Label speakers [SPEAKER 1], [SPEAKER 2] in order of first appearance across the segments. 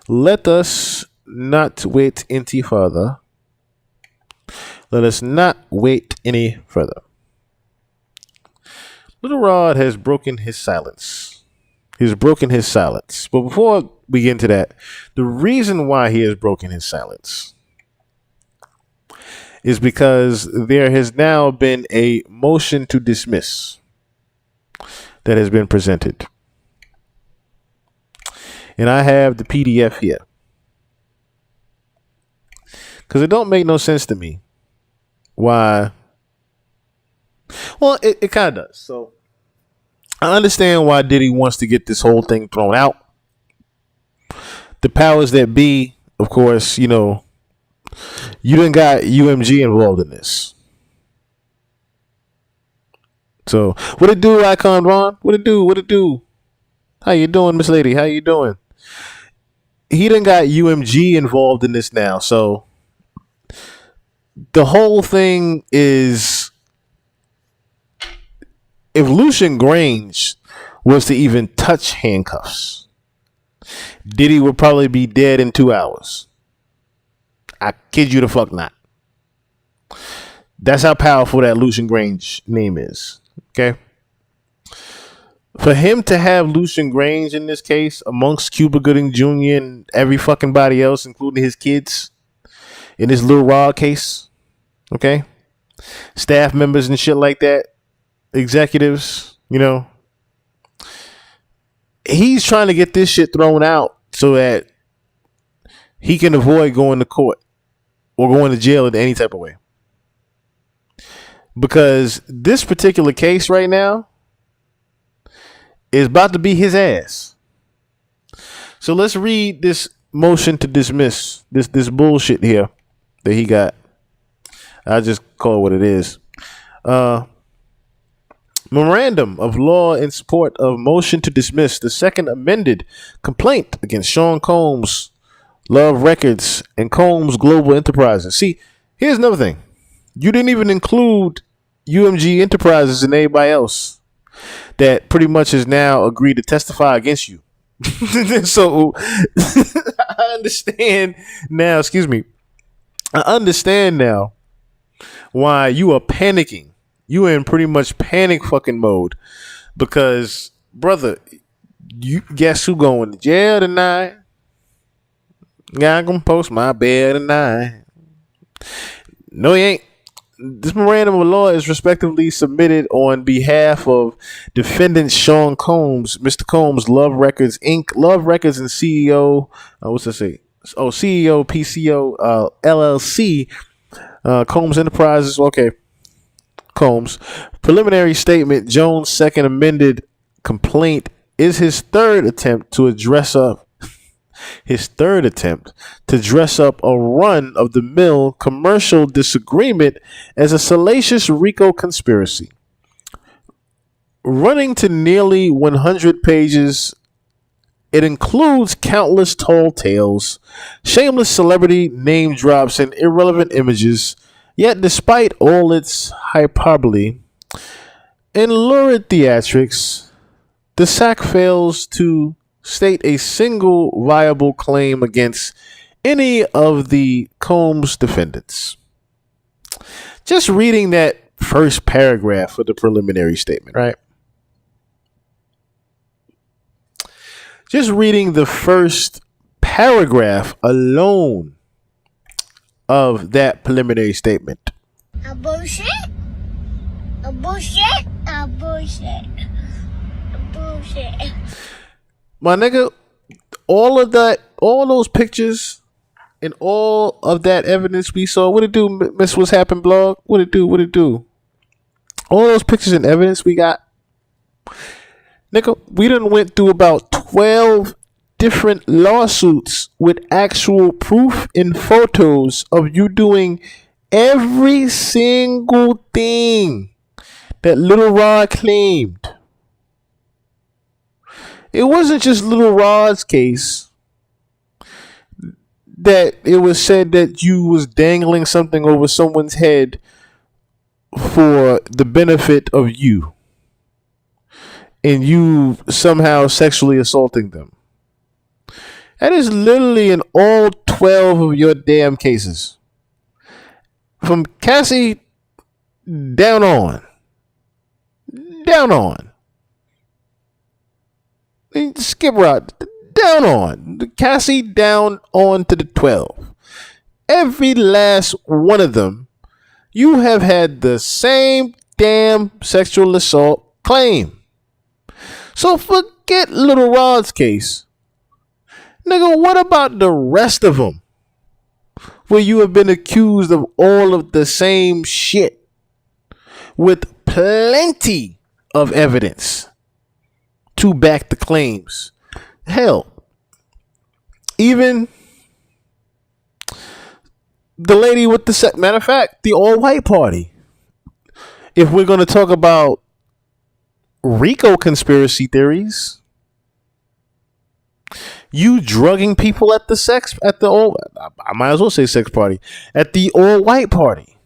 [SPEAKER 1] Let us not wait any further. Let us not wait any further. Little Rod has broken his silence. He's broken his silence. But before we get into that, the reason why he has broken his silence is because there has now been a motion to dismiss that has been presented. And I have the PDF here. Because it don't make no sense to me why. Well, it kind of does. So I understand why Diddy wants to get this whole thing thrown out. The powers that be, of course, you know, you done got UMG involved in this. So what it do, Icon Ron? What it do? What it do? How you doing, Miss Lady? How you doing? He done got UMG involved in this now. So the whole thing is, if Lucian Grange was to even touch handcuffs, Diddy would probably be dead in 2 hours. I kid you the fuck not. That's how powerful that Lucian Grange name is. Okay. For him to have Lucian Grange in this case amongst Cuba Gooding Jr. and every fucking body else, including his kids, in this Lil Rod case, okay, staff members and shit like that, executives, you know, he's trying to get this shit thrown out so that he can avoid going to court or going to jail in any type of way. Because this particular case right now is about to be his ass. So let's read this motion to dismiss this bullshit here that he got. I'll just call it what it is. Memorandum of law in support of motion to dismiss the second amended complaint against Sean Combs, Love Records, and Combs Global Enterprises. See, here's another thing. You didn't even include UMG Enterprises and anybody else that pretty much has now agreed to testify against you. So I understand now, excuse me. I understand now why you are panicking. You in pretty much panic fucking mode because, brother, you guess who going to jail tonight? Yeah, I'm gonna post my bail tonight. No, he ain't. This memorandum of law is respectively submitted on behalf of defendant Sean Combs, Mr. Combs, Love Records Inc., Love Records and CEO. What's that say? Oh, CEO, PCO, LLC, Combs Enterprises. Okay. Combs. Preliminary statement. Jones' second amended complaint is his third attempt to dress up a run-of-the-mill commercial disagreement as a salacious RICO conspiracy. Running to nearly 100 pages, it includes countless tall tales, shameless celebrity name drops, and irrelevant images. Yet, despite all its hyperbole and lurid theatrics, the SAC fails to state a single viable claim against any of the Combs defendants. Just reading that first paragraph of the preliminary statement, right? Just reading the first paragraph alone of that preliminary statement.
[SPEAKER 2] A bullshit. A bullshit. A bullshit. A bullshit.
[SPEAKER 1] My nigga, all those pictures and all of that evidence we saw, what it do, Miss What's Happened blog? What it do? All those pictures and evidence we got, nigga, we done went through about 12 different lawsuits with actual proof and photos of you doing every single thing that Little Rod claimed. It wasn't just Little Rod's case that it was said that you was dangling something over someone's head for the benefit of you and you somehow sexually assaulting them. That is literally in all 12 of your damn cases. From Cassie down on. Down on. Skip Rod. Down on. Cassie down on to the 12. Every last one of them, you have had the same damn sexual assault claim. So forget Little Rod's case. Nigga, what about the rest of them? Where you have been accused of all of the same shit with plenty of evidence to back the claims. Hell, even the lady with the matter of fact, the all-white party. If we're going to talk about RICO conspiracy theories, you drugging people at I might as well say sex party, at the all-white party.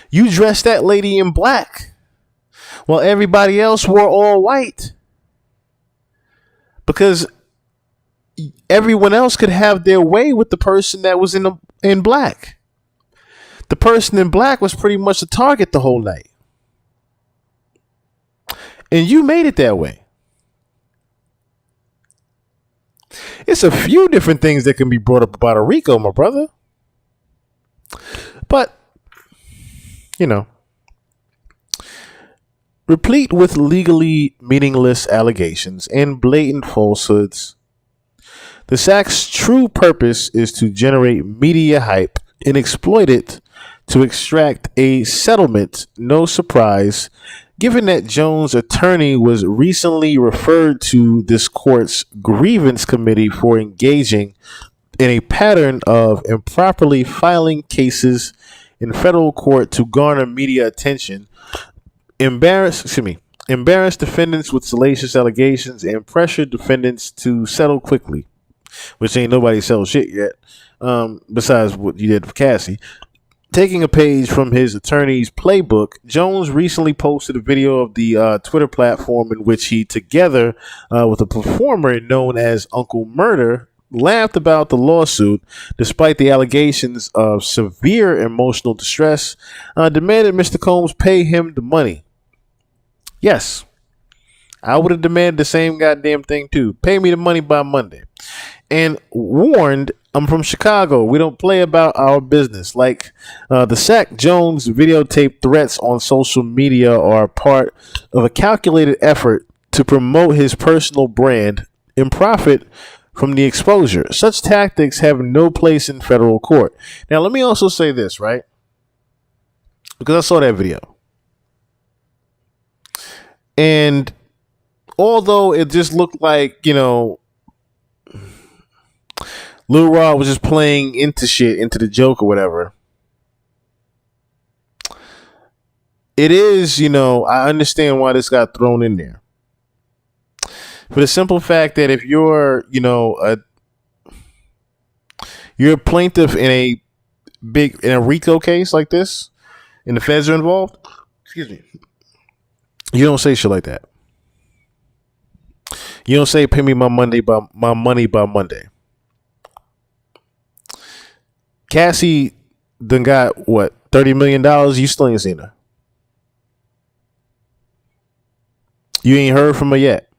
[SPEAKER 1] You dressed that lady in black while everybody else wore all white because everyone else could have their way with the person that was in black. The person in black was pretty much the target the whole night. And you made it that way. It's a few different things that can be brought up about a RICO, my brother. But, replete with legally meaningless allegations and blatant falsehoods, the SAC's true purpose is to generate media hype and exploit it to extract a settlement. No surprise, given that Jones' attorney was recently referred to this court's grievance committee for engaging in a pattern of improperly filing cases in federal court to garner media attention, embarrass defendants with salacious allegations, and pressure defendants to settle quickly, which ain't nobody settled shit yet, besides what you did for Cassie. Taking a page from his attorney's playbook, Jones recently posted a video of the Twitter platform in which he, together with a performer known as Uncle Murder, laughed about the lawsuit despite the allegations of severe emotional distress, demanded Mr. Combs pay him the money. Yes, I would have demanded the same goddamn thing too. Pay me the money by Monday. And warned, I'm from Chicago. We don't play about our business. Like the SAC Jones videotape threats on social media are part of a calculated effort to promote his personal brand and profit from the exposure. Such tactics have no place in federal court. Now, let me also say this, right? Because I saw that video. And although it just looked like, Lil Rod was just playing into the joke or whatever. It is, I understand why this got thrown in there. For the simple fact that if you're, you're a plaintiff in a RICO case like this, and the feds are involved, excuse me, you don't say shit like that. You don't say pay me my money by Monday. Cassie done got what, $30 million? You still ain't seen her. You ain't heard from her yet.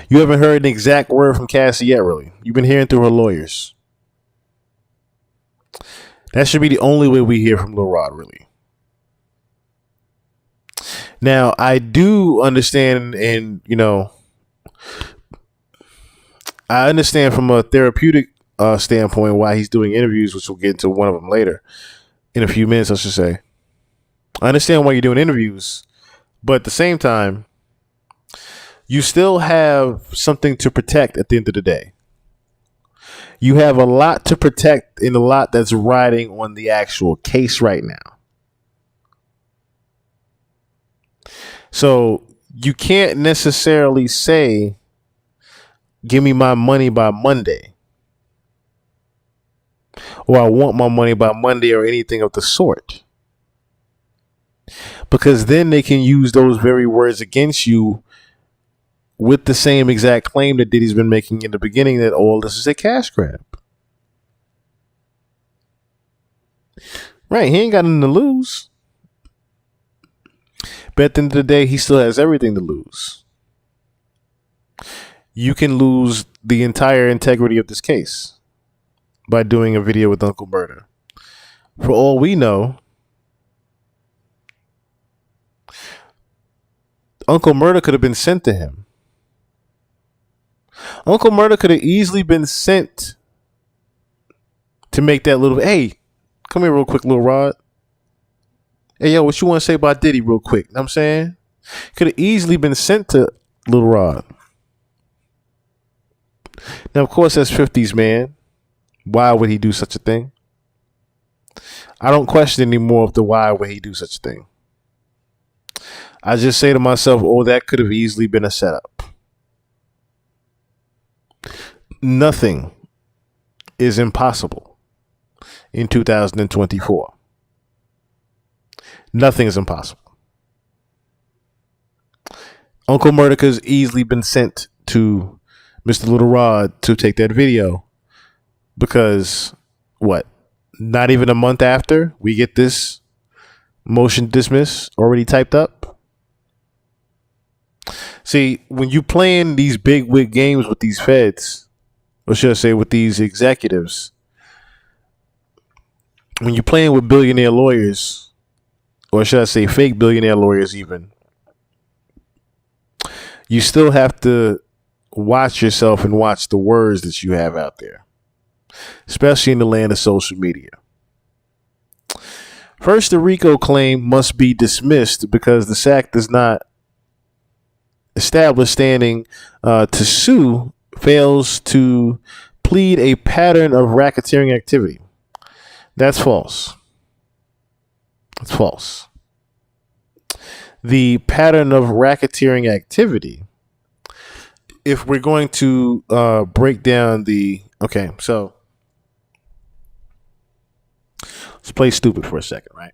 [SPEAKER 1] You haven't heard an exact word from Cassie yet, really. You've been hearing through her lawyers. That should be the only way we hear from Lil Rod, really. Now, I do understand, and I understand from a therapeutic standpoint why he's doing interviews, which we'll get into one of them later in a few minutes, I should say. I understand why you're doing interviews, but at the same time, you still have something to protect at the end of the day. You have a lot to protect and a lot that's riding on the actual case right now. So you can't necessarily say, give me my money by Monday, or I want my money by Monday, or anything of the sort. Because then they can use those very words against you with the same exact claim that Diddy's been making in the beginning, that all this is a cash grab. Right, he ain't got nothing to lose. But at the end of the day, he still has everything to lose. You can lose the entire integrity of this case by doing a video with Uncle Murder. For all we know, Uncle Murder could have been sent to him. Uncle Murder could have easily been sent to make that little, hey, come here real quick, little Rod. Hey, yo, what you want to say about Diddy real quick? Know what I'm saying? Could have easily been sent to Little Rod. Now, of course, that's 50's man. Why would he do such a thing? I don't question anymore of the why would he do such a thing. I just say to myself, oh, that could have easily been a setup. Nothing is impossible in 2024. Nothing is impossible. Uncle Murder's easily been sent to Mr. Little Rod to take that video because, what, not even a month after we get this motion dismiss already typed up? See, when you playing these big wig games with these feds, or should I say with these executives, when you're playing with billionaire lawyers, or should I say fake billionaire lawyers even, you still have to watch yourself and watch the words that you have out there, especially in the land of social media. First, the RICO claim must be dismissed because the SAC does not establish standing to sue, fails to plead a pattern of racketeering activity. That's false. That's false. The pattern of racketeering activity, if we're going to break down the... Okay, so let's play stupid for a second, right?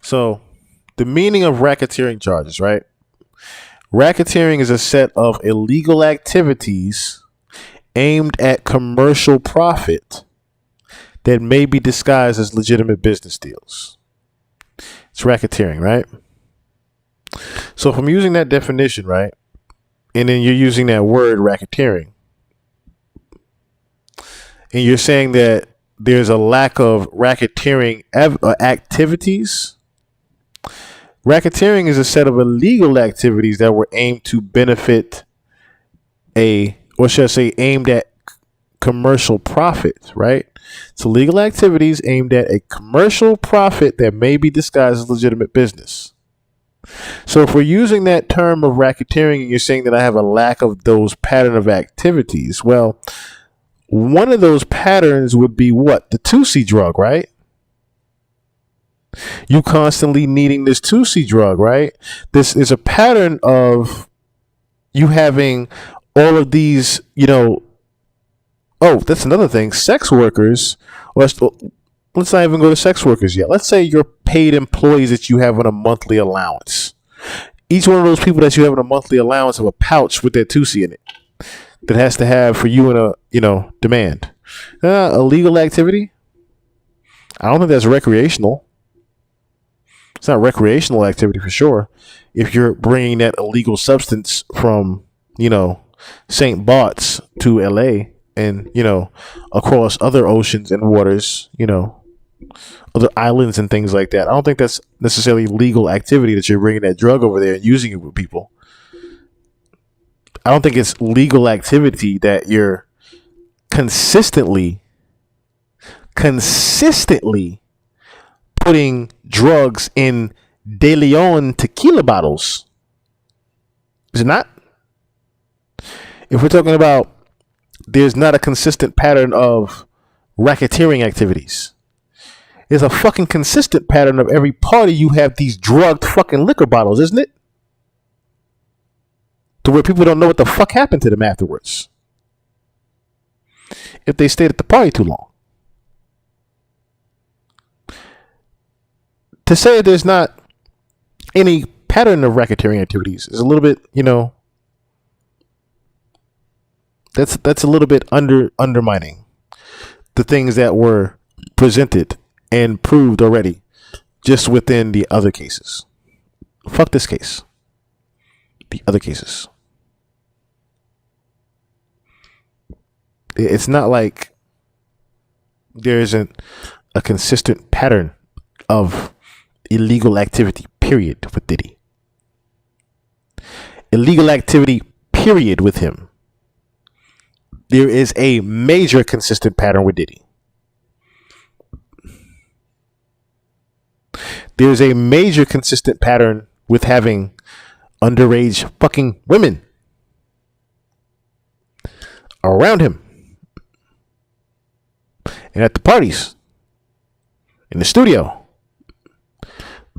[SPEAKER 1] So the meaning of racketeering charges, right? Racketeering is a set of illegal activities aimed at commercial profit that may be disguised as legitimate business deals. It's racketeering, right? So if I'm using that definition, right, and then you're using that word racketeering, and you're saying that there's a lack of racketeering activities. Racketeering is a set of illegal activities that were aimed to benefit or should I say aimed at commercial profit, right? So legal activities aimed at a commercial profit that may be disguised as legitimate business. So if we're using that term of racketeering and you're saying that I have a lack of those pattern of activities, well, one of those patterns would be what? The 2C drug, right? You constantly needing this 2C drug, right? This is a pattern of you having all of these, oh, that's another thing. Sex workers, let's not even go to sex workers yet. Let's say you're paid employees that you have on a monthly allowance. Each one of those people that you have on a monthly allowance have a pouch with their 2C in it that has to have for you in a, demand. Illegal activity? I don't think that's recreational. It's not recreational activity for sure. If you're bringing that illegal substance from, St. Bart's to LA and, across other oceans and waters, other islands and things like that. I don't think that's necessarily legal activity that you're bringing that drug over there and using it with people. I don't think it's legal activity that you're consistently putting drugs in De Leon tequila bottles. Is it not? If we're talking about there's not a consistent pattern of racketeering activities, there's a fucking consistent pattern of every party you have these drugged fucking liquor bottles, isn't it? To where people don't know what the fuck happened to them afterwards if they stayed at the party too long. to say there's not any pattern of racketeering activities is a little bit, that's a little bit undermining the things that were presented and proved already just within the other cases. Fuck this case. The other cases. It's not like there isn't a consistent pattern of illegal activity, period, with Diddy. Illegal activity, period, with him. There is a major consistent pattern with Diddy. There's a major consistent pattern with having underage fucking women around him. And at the parties, in the studio,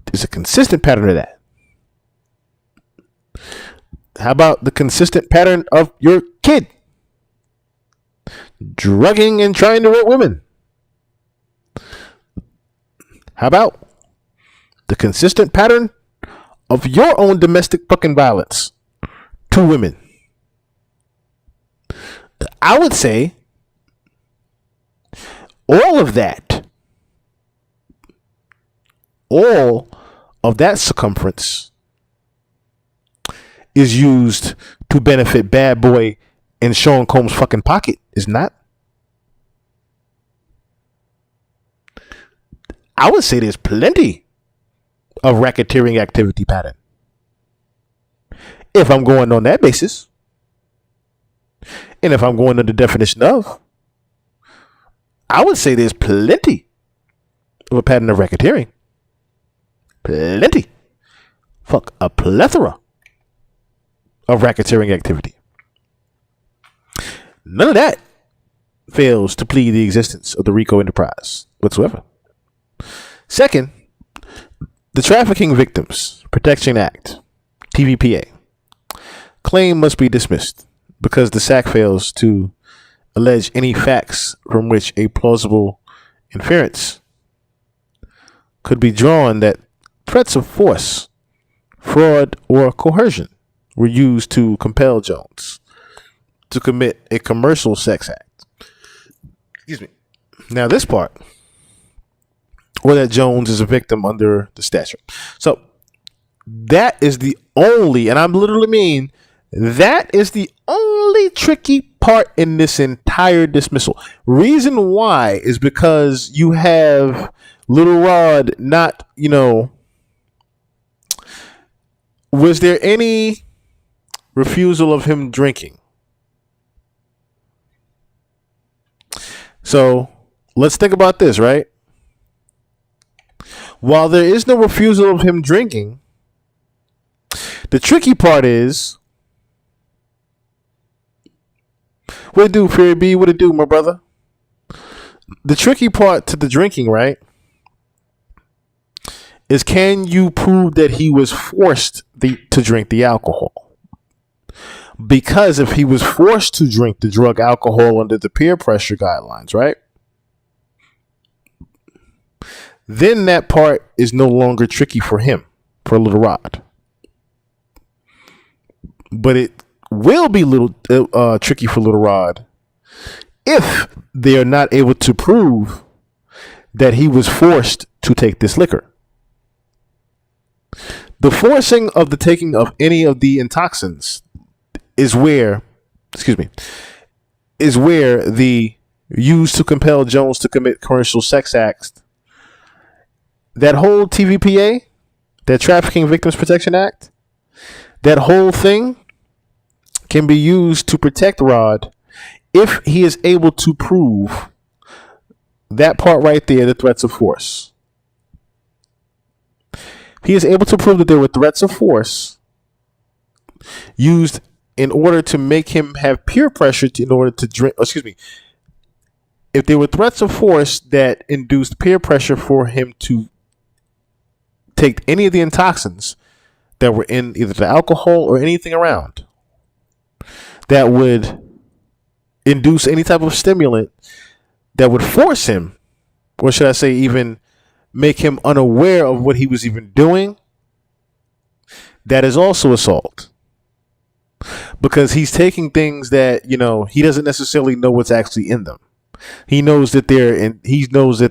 [SPEAKER 1] there's a consistent pattern of that. How about the consistent pattern of your kid drugging and trying to rape women? How about the consistent pattern of your own domestic fucking violence to women? I would say all of that circumference is used to benefit Bad Boy and Sean Combs' fucking pocket, is not? I would say there's plenty of racketeering activity pattern. If I'm going on that basis. And if I'm going on the definition of, I would say there's plenty of a pattern of racketeering. Plenty. Fuck, a plethora of racketeering activity. None of that fails to plead the existence of the RICO enterprise whatsoever. Second, the Trafficking Victims Protection Act, TVPA, claim must be dismissed because the SAC fails to allege any facts from which a plausible inference could be drawn that threats of force, fraud, or coercion were used to compel Jones to commit a commercial sex act. Excuse me. Now this part, or that Jones is a victim under the statute. So that is the only, and I literally mean, that is the only tricky part in this entire dismissal. Reason why is because you have Little Rod not, was there any refusal of him drinking? So let's think about this, right? While there is no refusal of him drinking, the tricky part is, what it do, Fury B? What it do, my brother? The tricky part to the drinking, right, is can you prove that he was forced to drink the alcohol? Because if he was forced to drink the drug alcohol under the peer pressure guidelines, right, then that part is no longer tricky for him, for Little Rod. But it will be tricky for Little Rod if they are not able to prove that he was forced to take this liquor. The forcing of the taking of any of the intoxicants is where the used to compel Jones to commit commercial sex acts. That whole TVPA, that Trafficking Victims Protection Act, that whole thing can be used to protect Rod if he is able to prove that part right there, the threats of force. He is able to prove that there were threats of force used in order to make him have peer pressure in order to drink. If there were threats of force that induced peer pressure for him to take any of the intoxicants that were in either the alcohol or anything around that would induce any type of stimulant that would force him, or should I say even make him unaware of what he was even doing, that is also assault. Because he's taking things that, he doesn't necessarily know what's actually in them. He knows that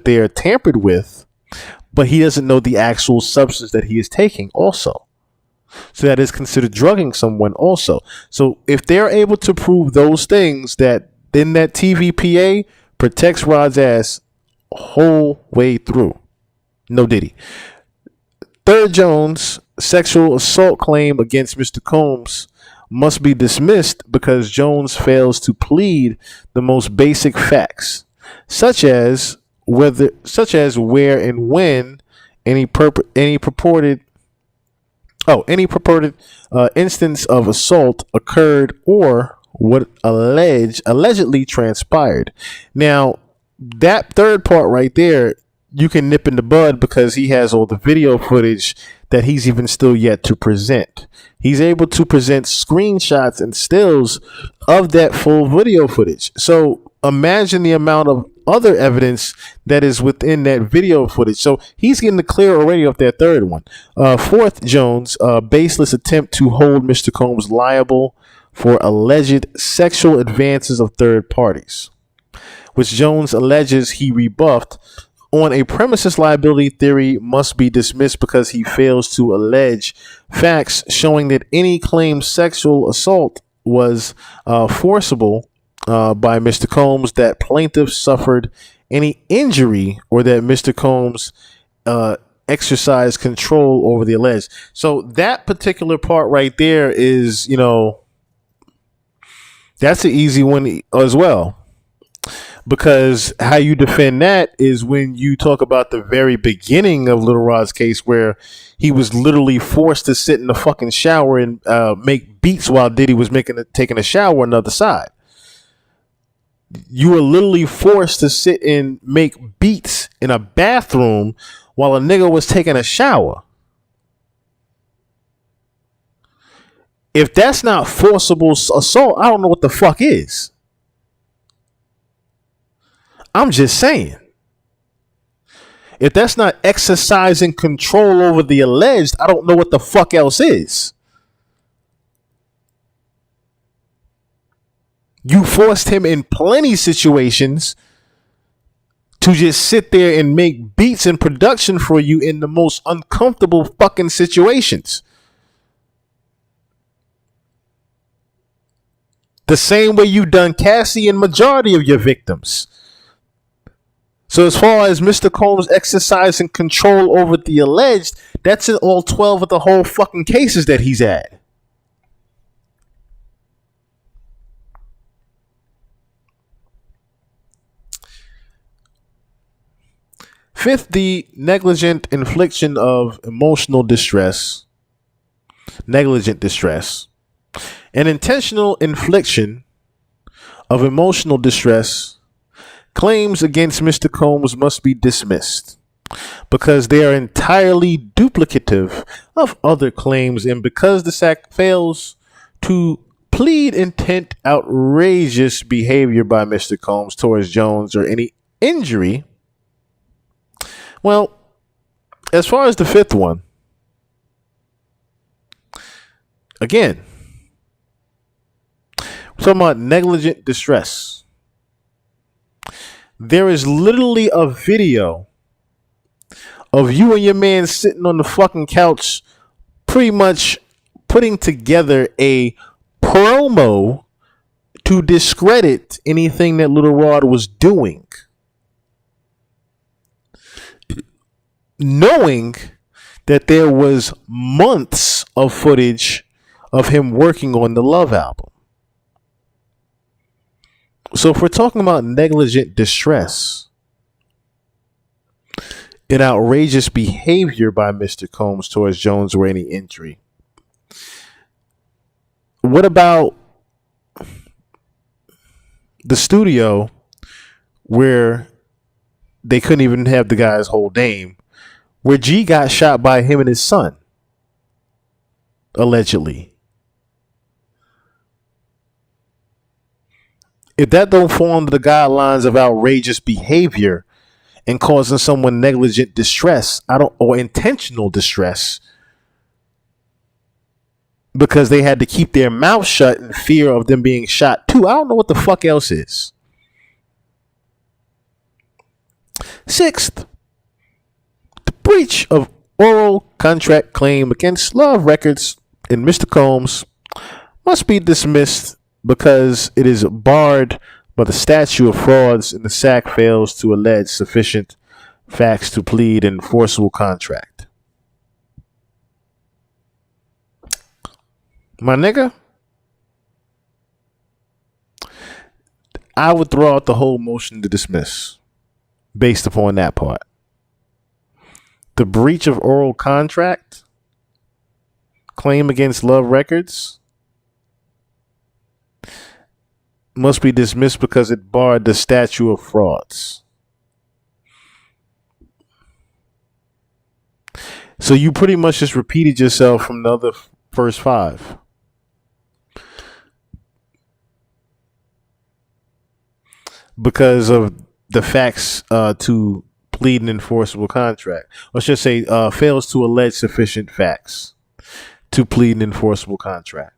[SPEAKER 1] they're tampered with, but he doesn't know the actual substance that he is taking also. So that is considered drugging someone also. So if they're able to prove those things, that then that TVPA protects Rod's ass whole way through. No Diddy. Third Jones sexual assault claim against Mr. Combs must be dismissed because Jones fails to plead the most basic facts, such as where and when any purported instance of assault occurred or what allegedly transpired. Now, that third part right there, you can nip in the bud because he has all the video footage that he's even still yet to present. He's able to present screenshots and stills of that full video footage. So imagine the amount of other evidence that is within that video footage. So he's getting the clear already off that third one. Fourth, Jones, baseless attempt to hold Mr. Combs liable for alleged sexual advances of third parties, which Jones alleges he rebuffed on a premises liability theory, must be dismissed because he fails to allege facts showing that any claimed sexual assault was forcible by Mr. Combs, that plaintiff suffered any injury, or that Mr. Combs exercised control over the alleged. So that particular part right there is, that's an easy one as well. Because how you defend that is when you talk about the very beginning of Little Rod's case, where he was literally forced to sit in the fucking shower and make beats while Diddy was taking a shower on the other side. You were literally forced to sit and make beats in a bathroom while a nigga was taking a shower. If that's not forcible assault, I don't know what the fuck is. I'm just saying. If that's not exercising control over the alleged, I don't know what the fuck else is. You forced him in plenty situations to just sit there and make beats in production for you in the most uncomfortable fucking situations. The same way you done Cassie and majority of your victims. So as far as Mr. Combs exercising control over the alleged, that's in all 12 of the whole fucking cases that he's at. Fifth, the negligent infliction of emotional distress. Negligent distress. An intentional infliction of emotional distress. Claims against Mr. Combs must be dismissed because they are entirely duplicative of other claims, and because the SAC fails to plead intent outrageous behavior by Mr. Combs towards Jones or any injury. Well, as far as the fifth one, again, we're talking about negligent distress. There is literally a video of you and your man sitting on the fucking couch, pretty much putting together a promo to discredit anything that Little Rod was doing, knowing that there was months of footage of him working on the Love album. So if we're talking about negligent distress and outrageous behavior by Mr. Combs towards Jones or any injury, what about the studio where they couldn't even have the guy's whole name, where G got shot by him and his son, allegedly? If that don't fall under the guidelines of outrageous behavior and causing someone negligent distress, or intentional distress, because they had to keep their mouth shut in fear of them being shot too. I don't know what the fuck else is. Sixth, the breach of oral contract claim against Love Records and Mr. Combs must be dismissed because it is barred by the statute of frauds and the SAC fails to allege sufficient facts to plead an enforceable contract. My nigga, I would throw out the whole motion to dismiss based upon that part. The breach of oral contract claim against Love Records must be dismissed because it barred the statute of frauds. So you pretty much just repeated yourself from the other first five. Because of the facts to plead an enforceable contract. Or should I say fails to allege sufficient facts to plead an enforceable contract.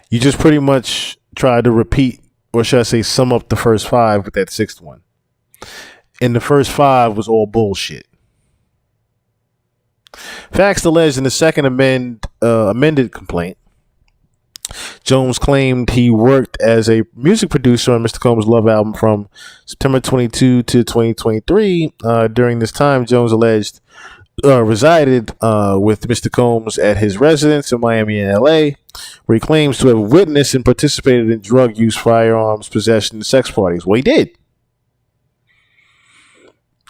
[SPEAKER 1] You just pretty much tried to repeat, or should I say sum up the first five with that sixth one. And the first five was all bullshit. Facts alleged in the second amended complaint. Jones claimed he worked as a music producer on Mr. Combs' Love album from September 22 to 2023. During this time, Jones alleged resided with Mr. Combs at his residence in Miami and L.A., where he claims to have witnessed and participated in drug use, firearms, possession, and sex parties. Well, he did.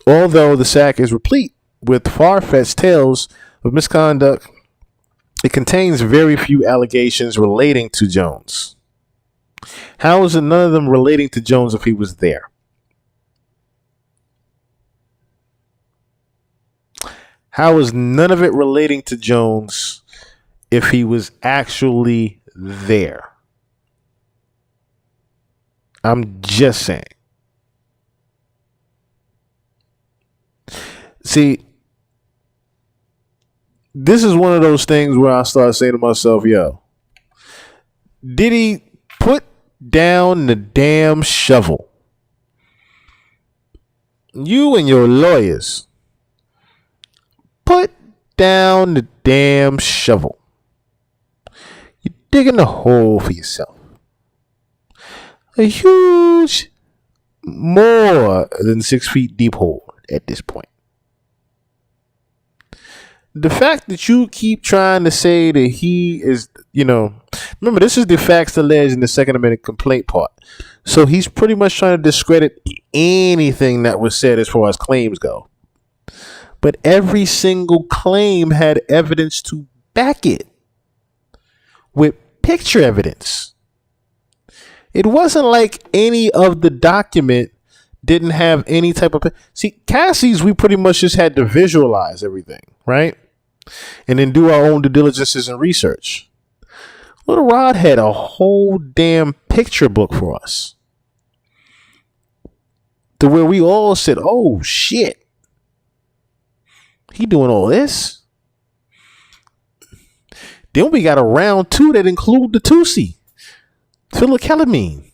[SPEAKER 1] Although the SAC is replete with far-fetched tales of misconduct, it contains very few allegations relating to Jones. How is it none of them relating to Jones if he was there? How is none of it relating to Jones if he was actually there? I'm just saying. See, this is one of those things where I start saying to myself, yo, Diddy, put down the damn shovel. You and your lawyers, put down the damn shovel. You're digging a hole for yourself. A huge, more than 6 feet deep hole at this point. The fact that you keep trying to say that he is, remember, this is the facts alleged in the second amendment complaint part. So he's pretty much trying to discredit anything that was said as far as claims go. But every single claim had evidence to back it with picture evidence. It wasn't like any of the document didn't have any type of... See, Cassie's, we pretty much just had to visualize everything, right? And then do our own due diligences and research. Little Rod had a whole damn picture book for us. To where we all said, oh shit. He doing all this? Then we got a round two that include the Tusi. Phyllocalamine.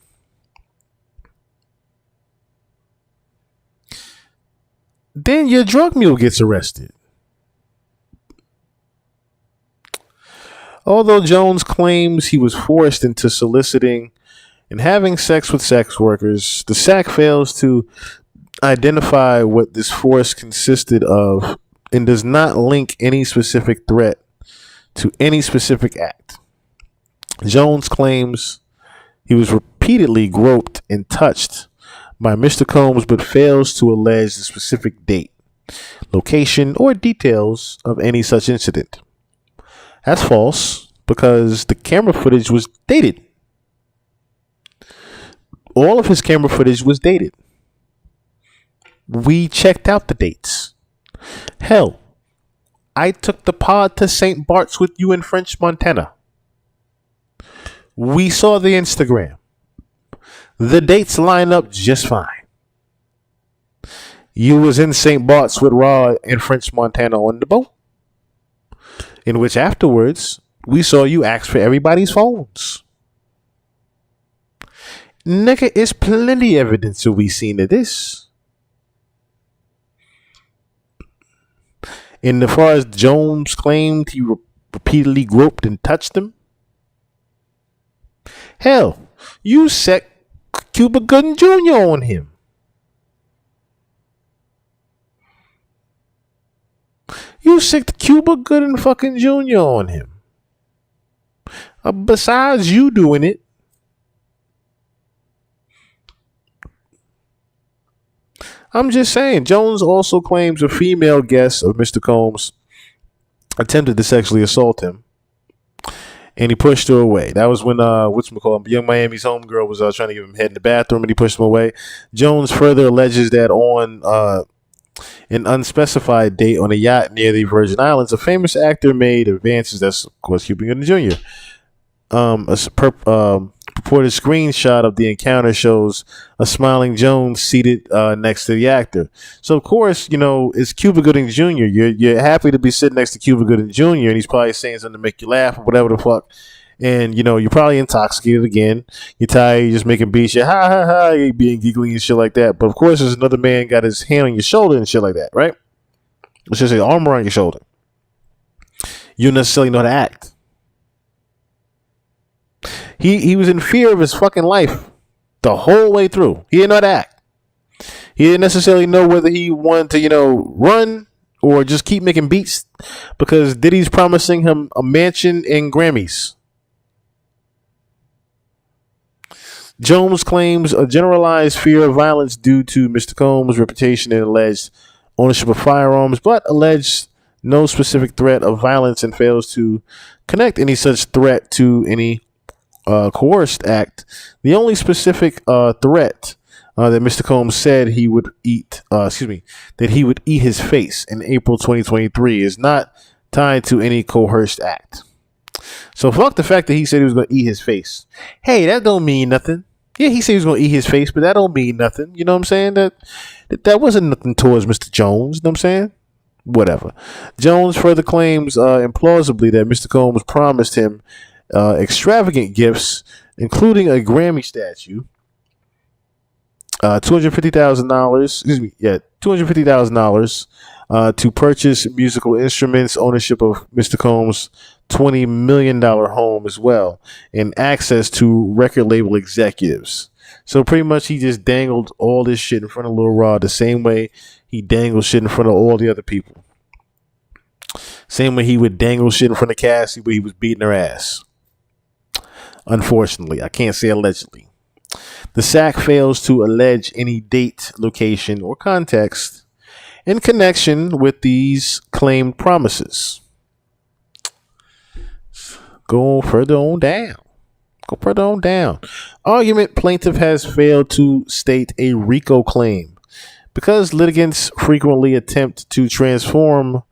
[SPEAKER 1] Then your drug mule gets arrested. Although Jones claims he was forced into soliciting and having sex with sex workers, the SAC fails to identify what this force consisted of and does not link any specific threat to any specific act. Jones claims he was repeatedly groped and touched by Mr. Combs, but fails to allege the specific date, location, or details of any such incident. That's false because the camera footage was dated. All of his camera footage was dated. We checked out the dates. Hell, I took the pod to St. Bart's with you in French Montana. We saw the Instagram. The dates line up just fine. You was in St. Bart's with Raw and French Montana on the boat, in which afterwards we saw you ask for everybody's phones. Nigga, it's plenty evidence that we seen of this. And as far as Jones claimed he repeatedly groped and touched him, hell, you set Cuba Gooding Jr. on him. You sicked Cuba Gooding fucking Jr. on him. Besides you doing it, I'm just saying, Jones also claims a female guest of Mr. Combs attempted to sexually assault him, and he pushed her away. That was when Young Miami's homegirl was trying to give him head in the bathroom, and he pushed him away. Jones further alleges that on an unspecified date on a yacht near the Virgin Islands, a famous actor made advances. That's of course Cuba Gooding Jr. Purported screenshot of the encounter shows a smiling Jones seated next to the actor. So of course, it's Cuba Gooding Jr. You're happy to be sitting next to Cuba Gooding Jr. and he's probably saying something to make you laugh or whatever the fuck. And you're probably intoxicated again. You're tired. You're just making beats. You're ha ha ha. You're being giggly and shit like that. But of course, there's another man got his hand on your shoulder and shit like that, right? Let's just say arm around your shoulder. You don't necessarily know how to act. He was in fear of his fucking life the whole way through. He didn't know how to act. He didn't necessarily know whether he wanted to, run or just keep making beats because Diddy's promising him a mansion and Grammys. Jones claims a generalized fear of violence due to Mr. Combs' reputation and alleged ownership of firearms, but alleged no specific threat of violence and fails to connect any such threat to any coerced act. The only specific threat that Mr. Combs said he would eat his face in April 2023 is not tied to any coerced act. So fuck the fact that he said he was going to eat his face. Hey, that don't mean nothing. Yeah, he said he was going to eat his face, but that don't mean nothing. You know what I'm saying? That wasn't nothing towards Mr. Jones. You know what I'm saying? Whatever. Jones further claims implausibly that Mr. Combs promised him extravagant gifts, including a Grammy statue, $250,000. $250,000 to purchase musical instruments, ownership of Mr. Combs' $20 million home as well, and access to record label executives. So pretty much he just dangled all this shit in front of Lil Rod the same way he dangled shit in front of all the other people. Same way he would dangle shit in front of Cassie where he was beating her ass. Unfortunately, I can't say allegedly. The SAC fails to allege any date, location, or context in connection with these claimed promises. Go further on down. Argument: plaintiff has failed to state a RICO claim because litigants frequently attempt to transform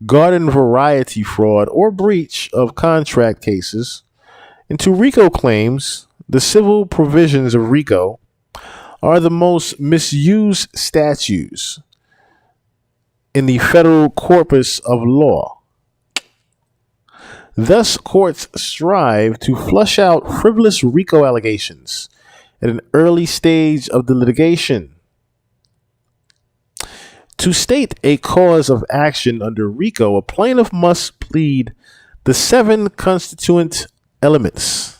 [SPEAKER 1] garden variety fraud or breach of contract cases into RICO claims. The civil provisions of RICO are the most misused statutes in the federal corpus of law. Thus, courts strive to flush out frivolous RICO allegations at an early stage of the litigation. To state a cause of action under RICO, a plaintiff must plead the 7 constituent elements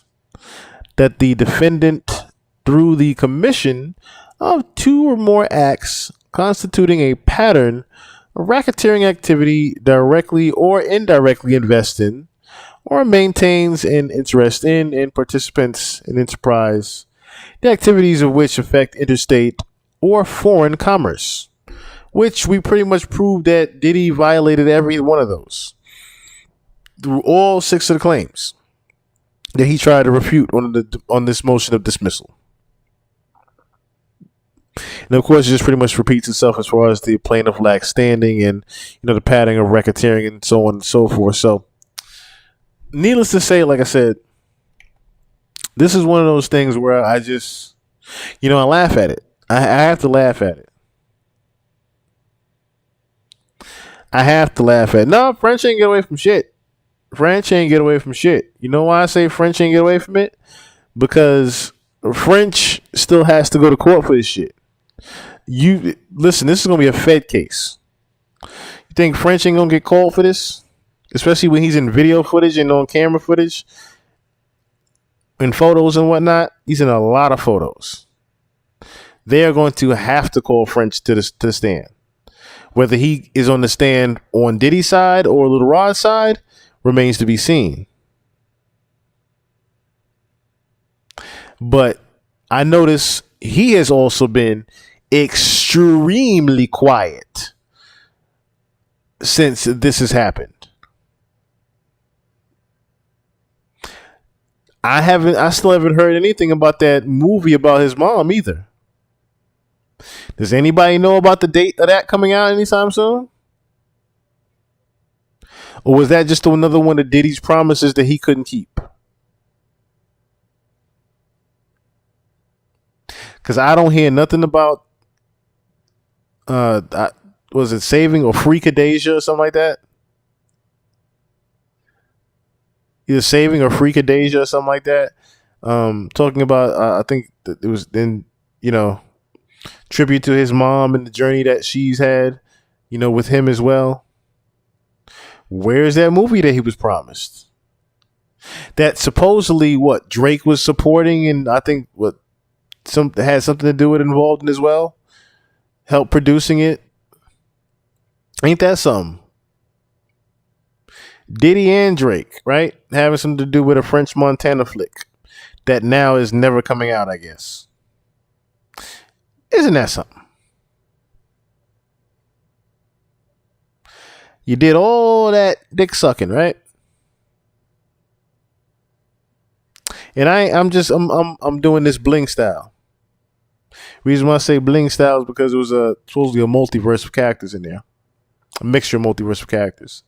[SPEAKER 1] that the defendant, through the commission of 2 or more acts constituting a pattern of racketeering activity, directly or indirectly invests in or maintains an interest in and participants in enterprise, the activities of which affect interstate or foreign commerce, which we pretty much proved that Diddy violated every one of those through all 6 of the claims that he tried to refute on this motion of dismissal. And of course, it just pretty much repeats itself as far as the plaintiff lacks standing and the pattern of racketeering and so on and so forth. So, needless to say, like I said, this is one of those things where I just, I laugh at it. I have to laugh at it. I have to laugh at. No, French ain't get away from shit. French ain't get away from shit. You know why I say French ain't get away from it? Because French still has to go to court for this shit. You listen, this is gonna be a Fed case. You think French ain't gonna get called for this? Especially when he's in video footage and on camera footage and photos and whatnot. He's in a lot of photos. They are going to have to call French to the stand. Whether he is on the stand on Diddy's side or Little Rod's side remains to be seen. But I notice he has also been extremely quiet since this has happened. I still haven't heard anything about that movie about his mom either. Does anybody know about the date of that coming out anytime soon? Or was that just another one of Diddy's promises that he couldn't keep? Because I don't hear nothing about was it Saving or Freakadesia or something like that? Either Saving or Freakadesia or something like that. Talking about I think that it was then, tribute to his mom and the journey that she's had, with him as well. Where's that movie that he was promised? That supposedly Drake was supporting, and I think had something to do with it involved in as well. Help producing it. Ain't that something? Diddy and Drake, right? Having something to do with a French Montana flick that now is never coming out, I guess. Isn't that something? You did all that dick sucking, right? And I'm doing this bling style. Reason why I say bling style is because it was supposedly a multiverse of characters in there. A mixture of multiverse of characters.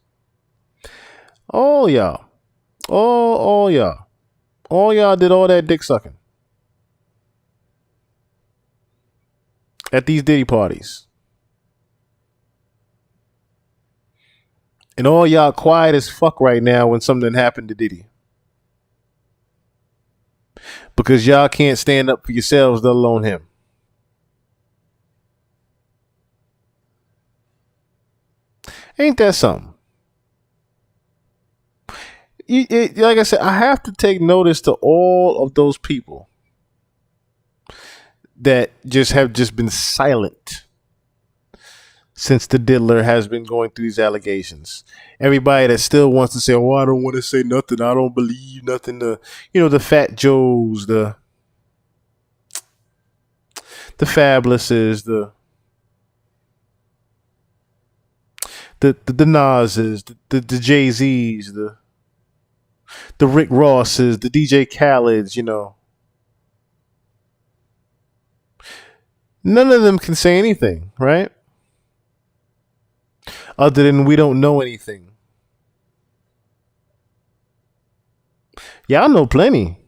[SPEAKER 1] All y'all did all that dick sucking at these Diddy parties. And all y'all quiet as fuck right now when something happened to Diddy. Because y'all can't stand up for yourselves, let alone him. Ain't that something? Like I said, I have to take notice to all of those people that have been silent since the diddler has been going through these allegations. Everybody that still wants to say, "Oh, I don't want to say nothing. I don't believe nothing." The Fat Joes, the Fabulouses, the Nas's, the Jay-Z's, the Rick Ross's, the DJ Khaled's, None of them can say anything, right? Other than we don't know anything. Y'all know plenty.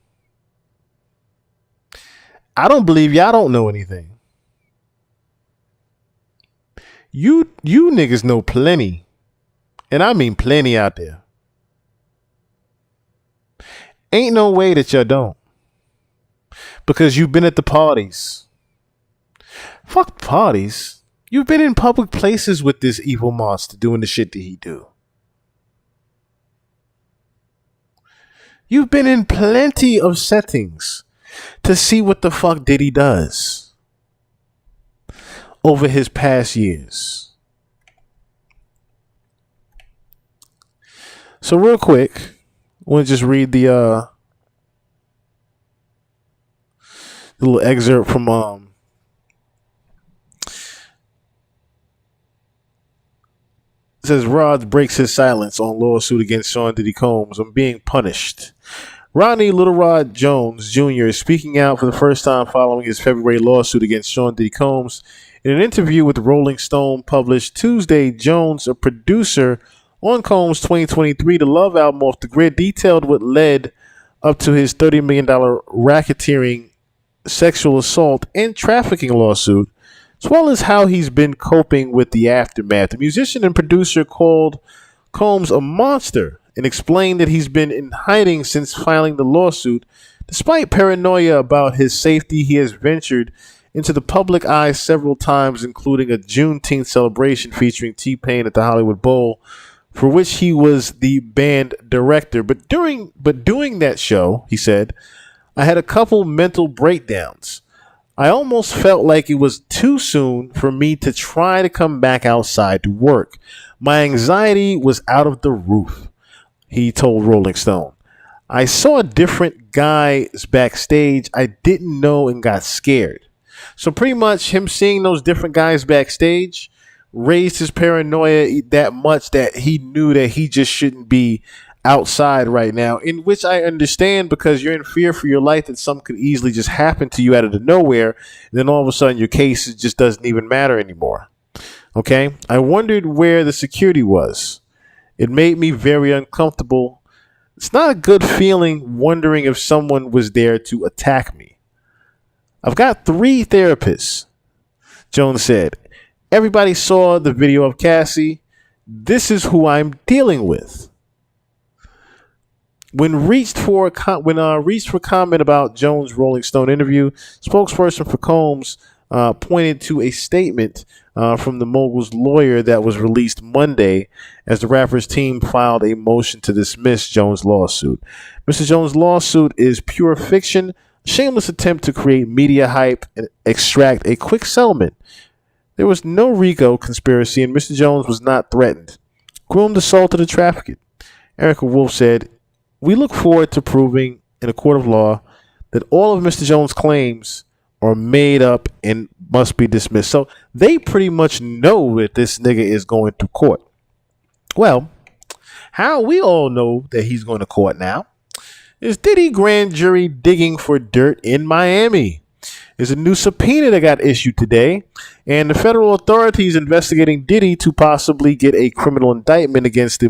[SPEAKER 1] I don't believe y'all don't know anything. You niggas know plenty. And I mean plenty out there. Ain't no way that y'all don't. Because you've been at the parties. Fuck parties. You've been in public places with this evil monster doing the shit that he do. You've been in plenty of settings to see what the fuck Diddy does over his past years. So real quick, I want to just read the little excerpt from it says Rod breaks his silence on lawsuit against Sean Diddy Combs on being punished. Ronnie Little Rod Jones Jr. is speaking out for the first time following his February lawsuit against Sean Diddy Combs. In an interview with Rolling Stone published Tuesday, Jones, a producer on Combs' 2023 The Love album Off the Grid, detailed what led up to his $30 million racketeering, sexual assault, and trafficking lawsuit as well as how he's been coping with the aftermath. The musician and producer called Combs a monster and explained that he's been in hiding since filing the lawsuit. Despite paranoia about his safety, he has ventured into the public eye several times, including a Juneteenth celebration featuring T-Pain at the Hollywood Bowl, for which he was the band director. But doing that show, he said, I had a couple mental breakdowns. I almost felt like it was too soon for me to try to come back outside to work. My anxiety was out of the roof, he told Rolling Stone. I saw different guys backstage I didn't know and got scared. So pretty much him seeing those different guys backstage raised his paranoia that much that he knew that he just shouldn't be outside right now, in which I understand because you're in fear for your life that something could easily just happen to you out of the nowhere. And then all of a sudden your case just doesn't even matter anymore. Okay. I wondered where the security was. It made me very uncomfortable. It's not a good feeling wondering if someone was there to attack me. I've got 3 therapists, Jones said. Everybody saw the video of Cassie. This is who I'm dealing with. When reached for comment about Jones' Rolling Stone interview, spokesperson for Combs pointed to a statement from the mogul's lawyer that was released Monday as the rapper's team filed a motion to dismiss Jones' lawsuit. Mr. Jones' lawsuit is pure fiction, a shameless attempt to create media hype and extract a quick settlement. There was no RICO conspiracy and Mr. Jones was not threatened. Groomed, assaulted, or trafficked. Erica Wolf said, we look forward to proving in a court of law that all of Mr. Jones' claims are made up and must be dismissed. So they pretty much know that this nigga is going to court. Well, how we all know that he's going to court now is Diddy grand jury digging for dirt in Miami. There's a new subpoena that got issued today, and the federal authorities investigating Diddy to possibly get a criminal indictment against the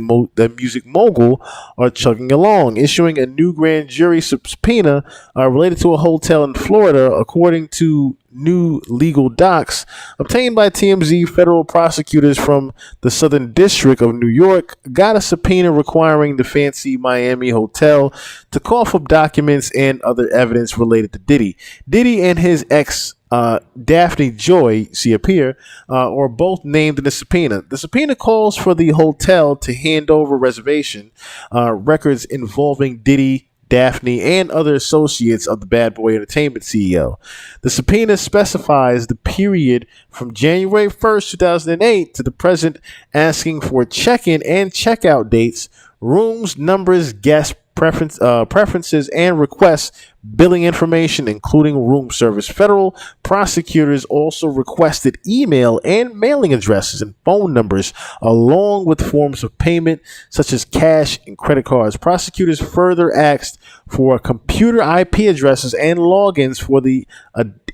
[SPEAKER 1] music mogul are chugging along, issuing a new grand jury subpoena related to a hotel in Florida, according to new legal docs obtained by TMZ. Federal prosecutors from the Southern District of New York got a subpoena requiring the fancy Miami hotel to cough up documents and other evidence related to Diddy. Diddy and his ex Daphne Joy, see up here, are both named in the subpoena. The subpoena calls for the hotel to hand over reservation records involving Diddy, Daphne, and other associates of the Bad Boy Entertainment CEO. The subpoena specifies the period from January 1st, 2008 to the present, asking for check-in and check-out dates, rooms, numbers, guest preferences, and requests billing information, including room service. Federal prosecutors also requested email and mailing addresses and phone numbers, along with forms of payment such as cash and credit cards. Prosecutors further asked for computer IP addresses and logins for the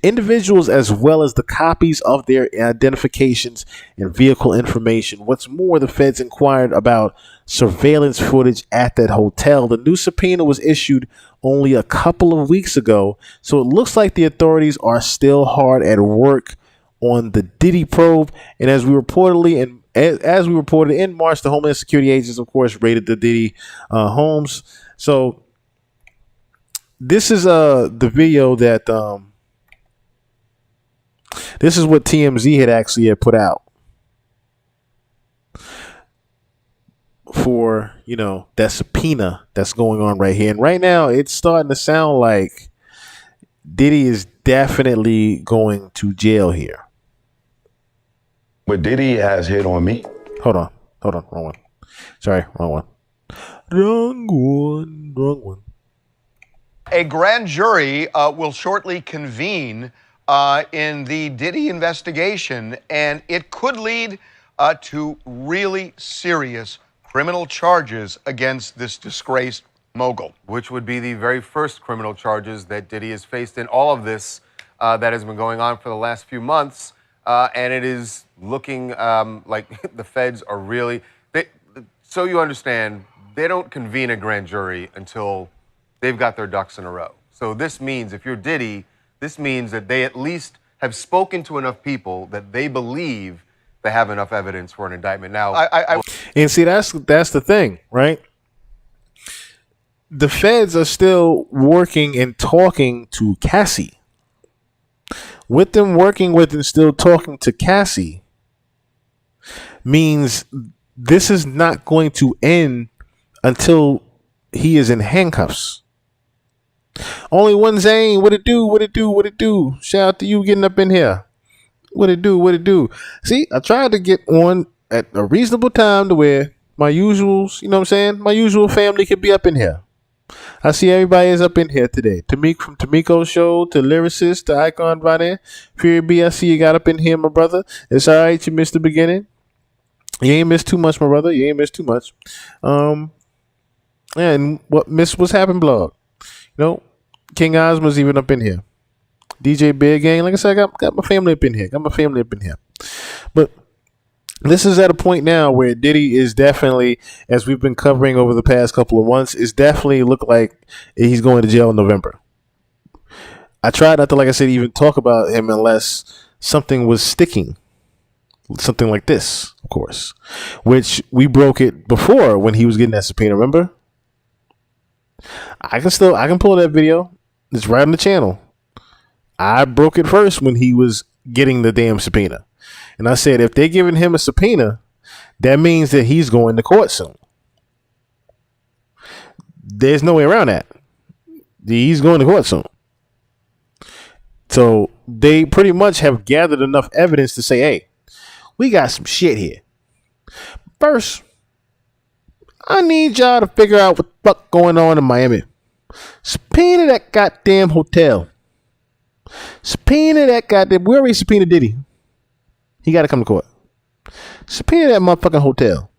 [SPEAKER 1] individuals, as well as the copies of their identifications and vehicle information. What's more, the feds inquired about surveillance footage at that hotel. The new subpoena was issued only a couple of weeks ago, so it looks like the authorities are still hard at work on the Diddy probe. And as we reported in March, the Homeland Security agents, of course, raided the Diddy homes. So this is the video that this is what TMZ had put out for, that subpoena that's going on right here. And right now it's starting to sound like Diddy is definitely going to jail here.
[SPEAKER 3] But Diddy has hit on me.
[SPEAKER 1] Hold on. Wrong one. Sorry, wrong one.
[SPEAKER 4] A grand jury will shortly convene in the Diddy investigation, and it could lead to really serious criminal charges against this disgraced mogul.
[SPEAKER 5] Which would be the very first criminal charges that Diddy has faced in all of this that has been going on for the last few months. And it is looking like the feds are really, so you understand, they don't convene a grand jury until they've got their ducks in a row. So this means, if you're Diddy, this means that they at least have spoken to enough people that they believe they have enough evidence for an indictment. Now,
[SPEAKER 1] And see, that's the thing, right? The feds are still working and talking to Cassie. With them working with and still talking to Cassie means this is not going to end until he is in handcuffs. Only one Zane, what it do, what it do, what it do. Shout out to you getting up in here. What it do, what it do. See, I tried to get on at a reasonable time to where my usuals, you know what I'm saying? My usual family could be up in here. I see everybody is up in here today. Tamik from Tamiko's show to Lyricist to Icon right there. Fury B, I see you got up in here, my brother. It's all right, you missed the beginning. You ain't missed too much, my brother. You ain't missed too much. And what's happened, blog? You know, King Ozma's even up in here. DJ Big Gang, like I said, I got my family up in here. But this is at a point now where Diddy is definitely, as we've been covering over the past couple of months, is definitely look like he's going to jail in November. I tried not to, like I said, even talk about him unless something was sticking. Something like this, of course, which we broke it before when he was getting that subpoena. Remember? I can pull that video. It's right on the channel. I broke it first when he was getting the damn subpoena. And I said, if they're giving him a subpoena, that means that he's going to court soon. There's no way around that. He's going to court soon. So they pretty much have gathered enough evidence to say, hey, we got some shit here. First, I need y'all to figure out what the fuck going on in Miami. Subpoena that goddamn hotel. Subpoena that goddamn. We already subpoenaed Diddy. He got to come to court. Subpoena that motherfucking hotel.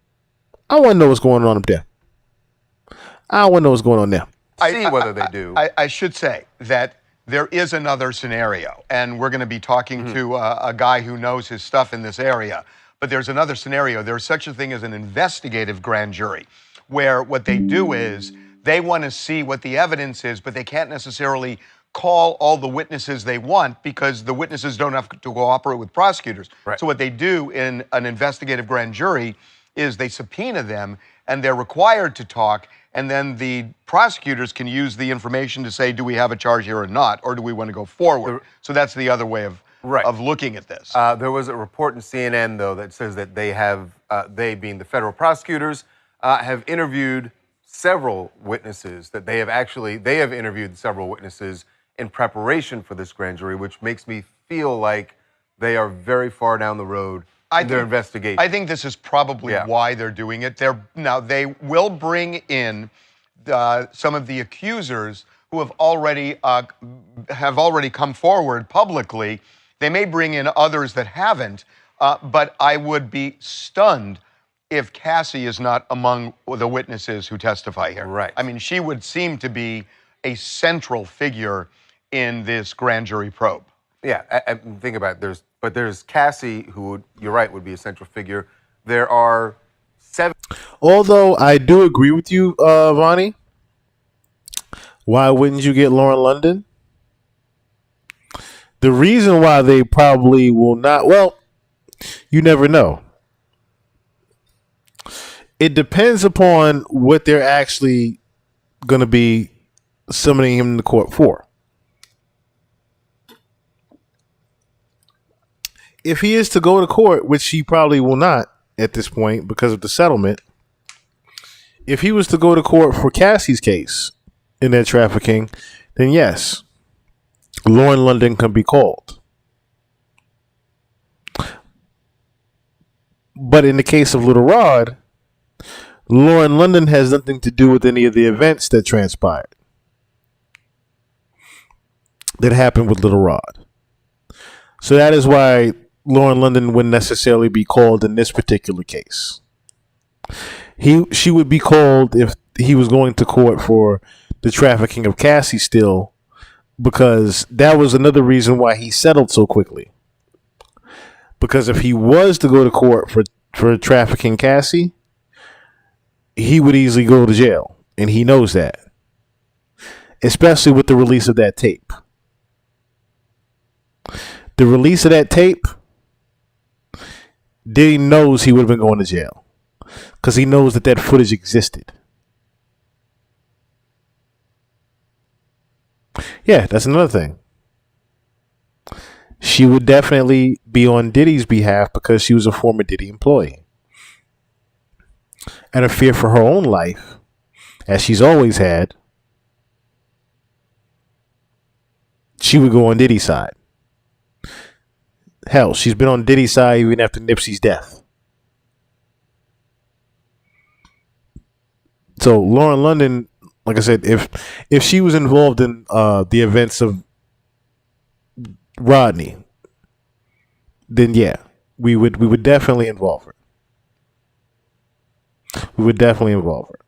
[SPEAKER 1] I want to know what's going on up there. I want to know what's going on there.
[SPEAKER 5] see whether they do.
[SPEAKER 4] I should say that there is another scenario, and we're going to be talking to a guy who knows his stuff in this area. But there's another scenario. There's such a thing as an investigative grand jury, where what they do is they want to see what the evidence is, but they can't necessarily call all the witnesses they want because the witnesses don't have to cooperate with prosecutors.
[SPEAKER 5] Right.
[SPEAKER 4] So what they do in an investigative grand jury is they subpoena them, and they're required to talk, and then the prosecutors can use the information to say, do we have a charge here or not, or do we want to go forward? So that's the other way of looking at this.
[SPEAKER 5] There was a report in CNN, though, that says that they have, they being the federal prosecutors, have interviewed several witnesses, that they have interviewed several witnesses in preparation for this grand jury, which makes me feel like they are very far down the road in their investigation.
[SPEAKER 4] I think this is probably why they're doing it. Now, they will bring in some of the accusers who have already come forward publicly. They may bring in others that haven't, but I would be stunned if Cassie is not among the witnesses who testify here.
[SPEAKER 5] Right.
[SPEAKER 4] I mean, she would seem to be a central figure in this grand jury probe.
[SPEAKER 5] Yeah, I think about it. There's Cassie, who you're right would be a central figure. There are 7.
[SPEAKER 1] Although I do agree with you, Vonnie. Why wouldn't you get Lauren London? The reason why they probably will not, well, you never know. It depends upon what they're actually going to be summoning him to court for. If he is to go to court, which he probably will not at this point because of the settlement, if he was to go to court for Cassie's case in that trafficking, then yes, Lauren London can be called. But in the case of Little Rod, Lauren London has nothing to do with any of the events that transpired that happened with Little Rod. So that is why Lauren London wouldn't necessarily be called in this particular case. She would be called if he was going to court for the trafficking of Cassie still, because that was another reason why he settled so quickly. Because if he was to go to court for trafficking Cassie, he would easily go to jail, and he knows that. Especially with the release of that tape. the release of that tape, Diddy knows he would have been going to jail because he knows that footage existed. Yeah, that's another thing. She would definitely be on Diddy's behalf because she was a former Diddy employee. And a fear for her own life, as she's always had, she would go on Diddy's side. Hell, she's been on Diddy's side even after Nipsey's death. So Lauren London, like I said, if she was involved in the events of Rodney, then yeah, we would definitely involve her. We would definitely involve her.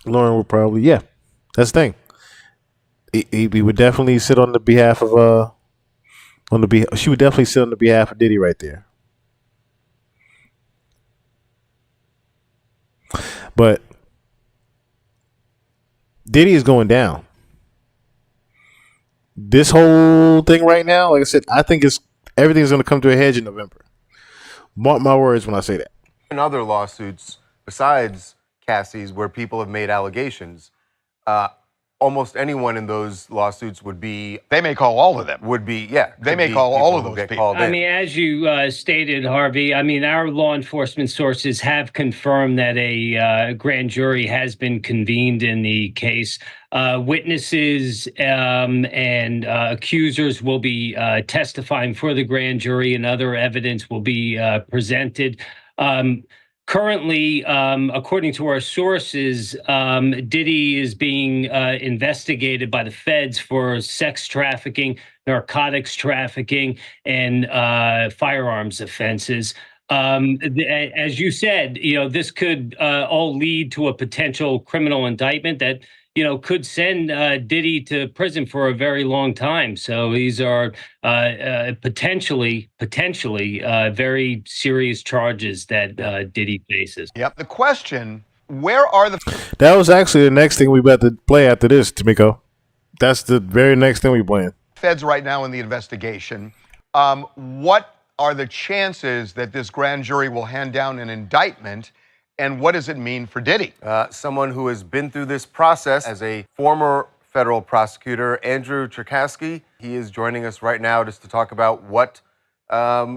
[SPEAKER 1] Lauren would probably, yeah, that's the thing. He would definitely sit on the behalf of she would definitely sit on the behalf of Diddy right there. But Diddy is going down. This whole thing right now, like I said, I think everything's going to come to a hedge in November. Mark my words when I say that.
[SPEAKER 5] In other lawsuits besides Cassie's, where people have made allegations, almost anyone in those lawsuits would be.
[SPEAKER 4] They may call all of them.
[SPEAKER 5] Would be, yeah.
[SPEAKER 4] They may call all of those people.
[SPEAKER 6] I mean, as you stated, Harvey, I mean, our law enforcement sources have confirmed that a grand jury has been convened in the case. Witnesses and accusers will be testifying for the grand jury, and other evidence will be presented. Currently, according to our sources, Diddy is being investigated by the feds for sex trafficking, narcotics trafficking, and firearms offenses. As you said, this could all lead to a potential criminal indictment that could send Diddy to prison for a very long time. So these are potentially very serious charges that Diddy faces.
[SPEAKER 4] Yep. The question, where are the...
[SPEAKER 1] That was actually the next thing we about to play after this, Tamiko. That's the very next thing we playing.
[SPEAKER 4] Feds right now in the investigation. What are the chances that this grand jury will hand down an indictment? And what does it mean for Diddy?
[SPEAKER 5] Someone who has been through this process as a former federal prosecutor, Andrew Cherkasky. He is joining us right now just to talk about what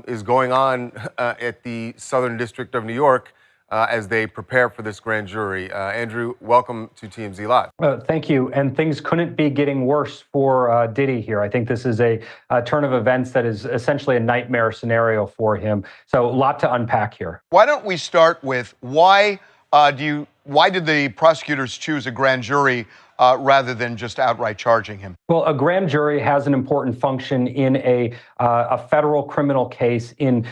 [SPEAKER 5] is going on at the Southern District of New York as they prepare for this grand jury. Andrew, welcome to TMZ Live.
[SPEAKER 7] Thank you. And things couldn't be getting worse for Diddy here. I think this is a turn of events that is essentially a nightmare scenario for him. So a lot to unpack here.
[SPEAKER 4] Why don't we start with why did the prosecutors choose a grand jury rather than just outright charging him?
[SPEAKER 7] Well, a grand jury has an important function in a federal criminal case, in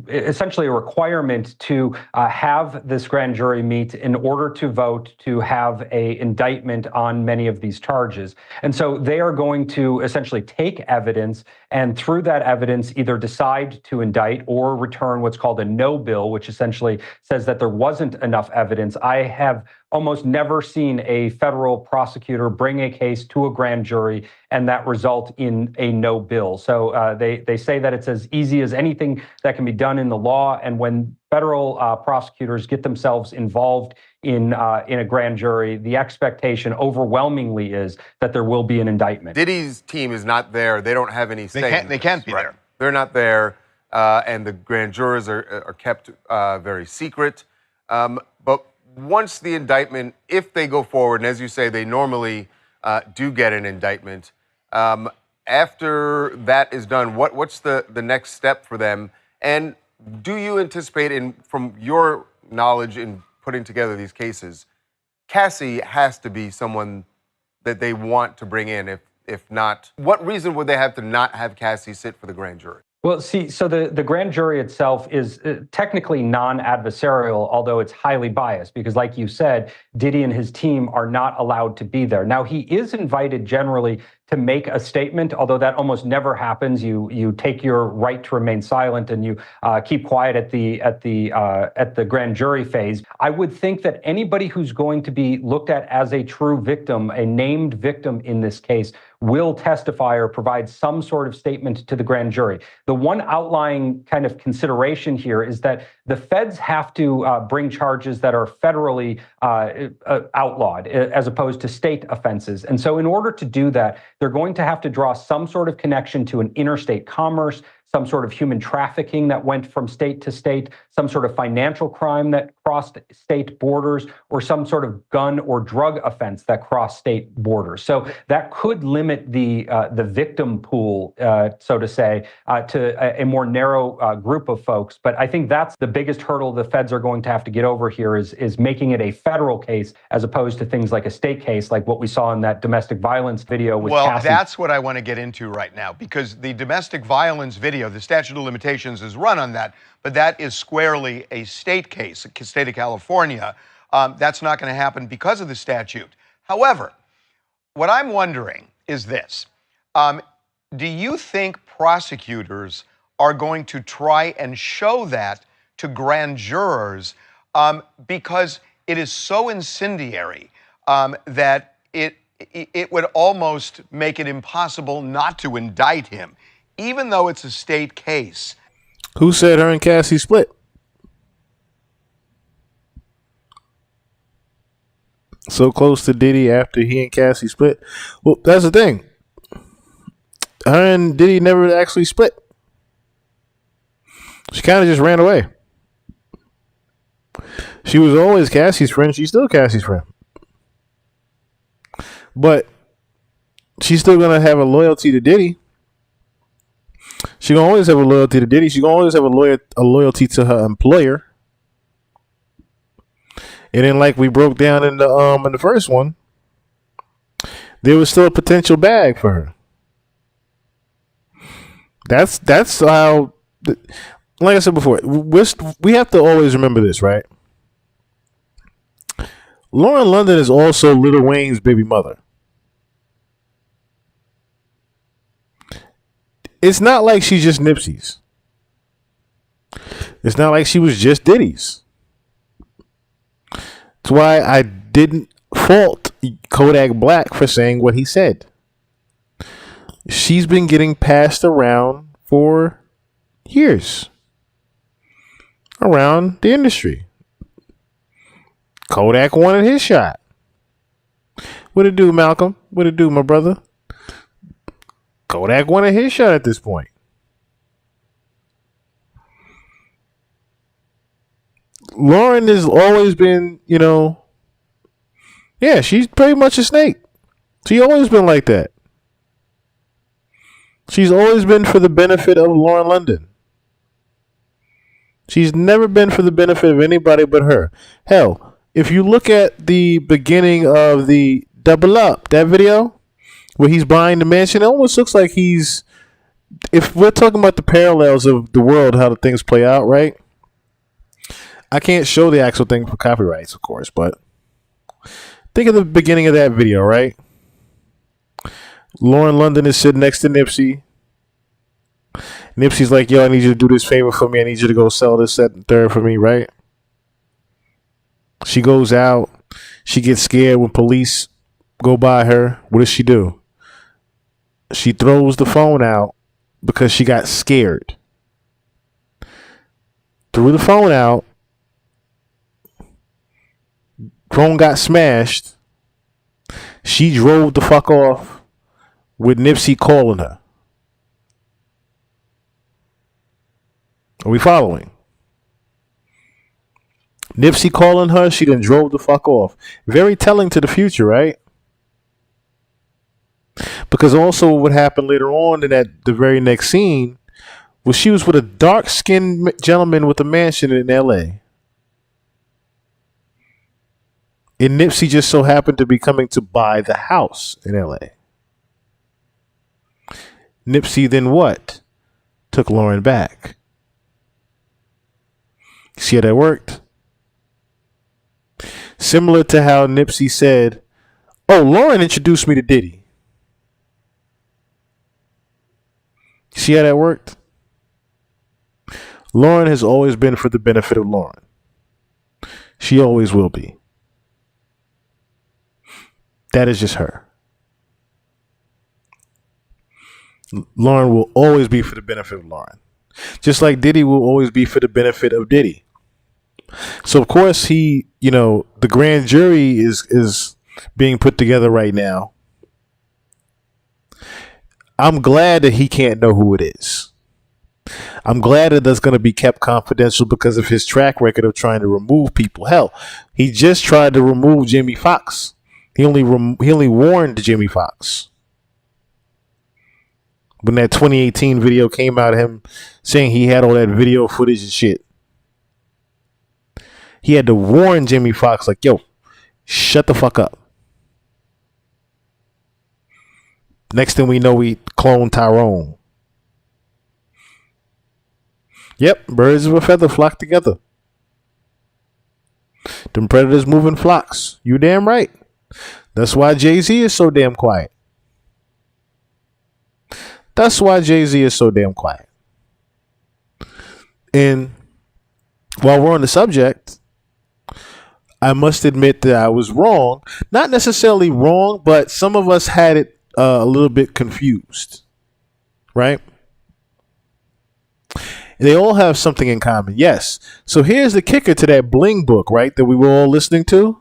[SPEAKER 7] essentially a requirement to have this grand jury meet in order to vote to have an indictment on many of these charges. And so they are going to essentially take evidence and through that evidence either decide to indict or return what's called a no bill, which essentially says that there wasn't enough evidence. I have almost never seen a federal prosecutor bring a case to a grand jury and that result in a no bill. So they say that it's as easy as anything that can be done in the law. And when federal prosecutors get themselves involved in a grand jury, the expectation overwhelmingly is that there will be an indictment.
[SPEAKER 5] Diddy's team is not there. They don't have any say.
[SPEAKER 4] They can't be there.
[SPEAKER 5] They're not there, and the grand jurors are kept very secret. But once the indictment, if they go forward, and as you say, they normally do get an indictment, after that is done, what's the next step for them? And do you anticipate, from your knowledge in putting together these cases, Cassie has to be someone that they want to bring in? If not, what reason would they have to not have Cassie sit for the grand jury?
[SPEAKER 7] Well, see, so the grand jury itself is technically non-adversarial, although it's highly biased because, like you said, Diddy and his team are not allowed to be there. Now, he is invited generally to make a statement, although that almost never happens. You take your right to remain silent and you keep quiet at the grand jury phase. I would think that anybody who's going to be looked at as a true victim, a named victim in this case, will testify or provide some sort of statement to the grand jury. The one outlying kind of consideration here is that the feds have to bring charges that are federally outlawed as opposed to state offenses. And so in order to do that, they're going to have to draw some sort of connection to an interstate commerce, some sort of human trafficking that went from state to state, some sort of financial crime that crossed state borders, or some sort of gun or drug offense that crossed state borders. So that could limit the victim pool, so to say, to a more narrow group of folks. But I think that's the biggest hurdle the feds are going to have to get over here is making it a federal case as opposed to things like a state case, like what we saw in that domestic violence video with Cassie.
[SPEAKER 4] That's what I want to get into right now, because the domestic violence video, the statute of limitations is run on that, but that is squarely a state case, a state of California. That's not going to happen because of the statute. However, what I'm wondering is this. Do you think prosecutors are going to try and show that to grand jurors because it is so incendiary that it would almost make it impossible not to indict him, even though it's a state case?
[SPEAKER 1] Who said her and Cassie split? So close to Diddy after he and Cassie split. Well, that's the thing. Her and Diddy never actually split. She kind of just ran away. She was always Cassie's friend. She's still Cassie's friend. But she's still going to have a loyalty to Diddy. She's going to always have a loyalty to Diddy. She's going to always have a loyalty to her employer. And then, like we broke down in the first one, there was still a potential bag for her. That's how, like I said before, we have to always remember this, right? Lauren London is also Lil Wayne's baby mother. It's not like she's just Nipsey's. It's not like she was just Diddy's. That's why I didn't fault Kodak Black for saying what he said. She's been getting passed around for years around the industry. Kodak wanted his shot. What it do, Malcolm? What it do, my brother? Kodak wanted his shot at this point. Lauren has always been, yeah, she's pretty much a snake. She's always been like that. She's always been for the benefit of Lauren London. She's never been for the benefit of anybody but her. Hell, if you look at the beginning of the Double Up, that video where he's buying the mansion, it almost looks like he's, if we're talking about the parallels of the world, how the things play out, right? I can't show the actual thing for copyrights, of course, but think of the beginning of that video, right? Lauren London is sitting next to Nipsey. Nipsey's like, yo, I need you to do this favor for me. I need you to go sell this, that, and third for me, right? She goes out. She gets scared when police go by her. What does she do? She throws the phone out because she got scared. Threw the phone out. Phone got smashed. She drove the fuck off with Nipsey calling her. Are we following? Nipsey calling her, she then drove the fuck off. Very telling to the future, right? Because also what happened later on in the very next scene was she was with a dark-skinned gentleman with a mansion in L.A. And Nipsey just so happened to be coming to buy the house in L.A. Nipsey then what? Took Lauren back. See how that worked? Similar to how Nipsey said, oh, Lauren introduced me to Diddy. See how that worked? Lauren has always been for the benefit of Lauren. She always will be. That is just her. Lauren will always be for the benefit of Lauren. Just like Diddy will always be for the benefit of Diddy. So of course the grand jury is being put together right now. I'm glad that he can't know who it is. I'm glad that that's going to be kept confidential because of his track record of trying to remove people. Hell, he just tried to remove Jimmy Foxx. He only warned Jimmy Foxx when that 2018 video came out of him saying he had all that video footage and shit. He had to warn Jimmy Foxx, like, yo, shut the fuck up. Next thing we know, we clone Tyrone. Yep, birds of a feather flock together. Them predators move in flocks. You damn right. That's why Jay-Z is so damn quiet. That's why Jay-Z is so damn quiet. And while we're on the subject, I must admit that I was wrong. Not necessarily wrong, but some of us had it a little bit confused. Right? They all have something in common. Yes. So here's the kicker to that Bling book, right, that we were all listening to.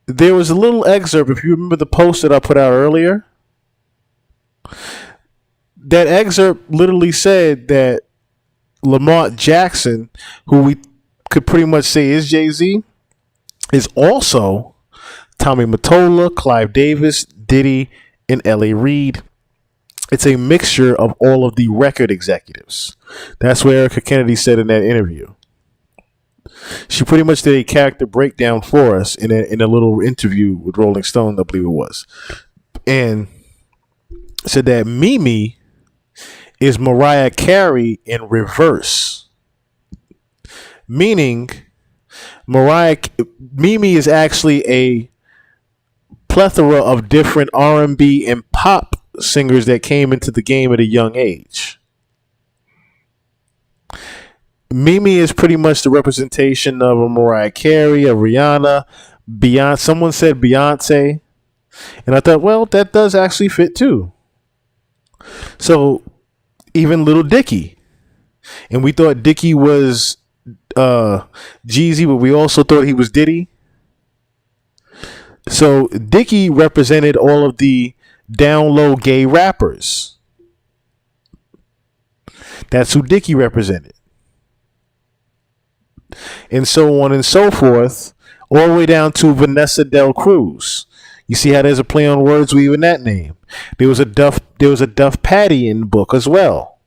[SPEAKER 1] There was a little excerpt, if you remember the post that I put out earlier. That excerpt literally said that Lamar Jackson, who we could pretty much say is Jay-Z, is also Tommy Mottola, Clive Davis, Diddy, and L.A. Reid. It's a mixture of all of the record executives. That's what Erica Kennedy said in that interview. She pretty much did a character breakdown for us in a little interview with Rolling Stone, I believe it was. And said that Mimi is Mariah Carey in reverse. Meaning, Mimi is actually a plethora of different R&B and pop singers that came into the game at a young age. Mimi is pretty much the representation of a Mariah Carey, a Rihanna, Beyonce. Someone said Beyonce. And I thought, well, that does actually fit too. So, even Little Dicky. And we thought Dicky was Jeezy, but we also thought he was Diddy. So, Dicky represented all of the down low gay rappers. That's who Dicky represented. And so on and so forth, all the way down to Vanessa Del Cruz. You see how there's a play on words with even that name. There was a Duff Patty in the book as well.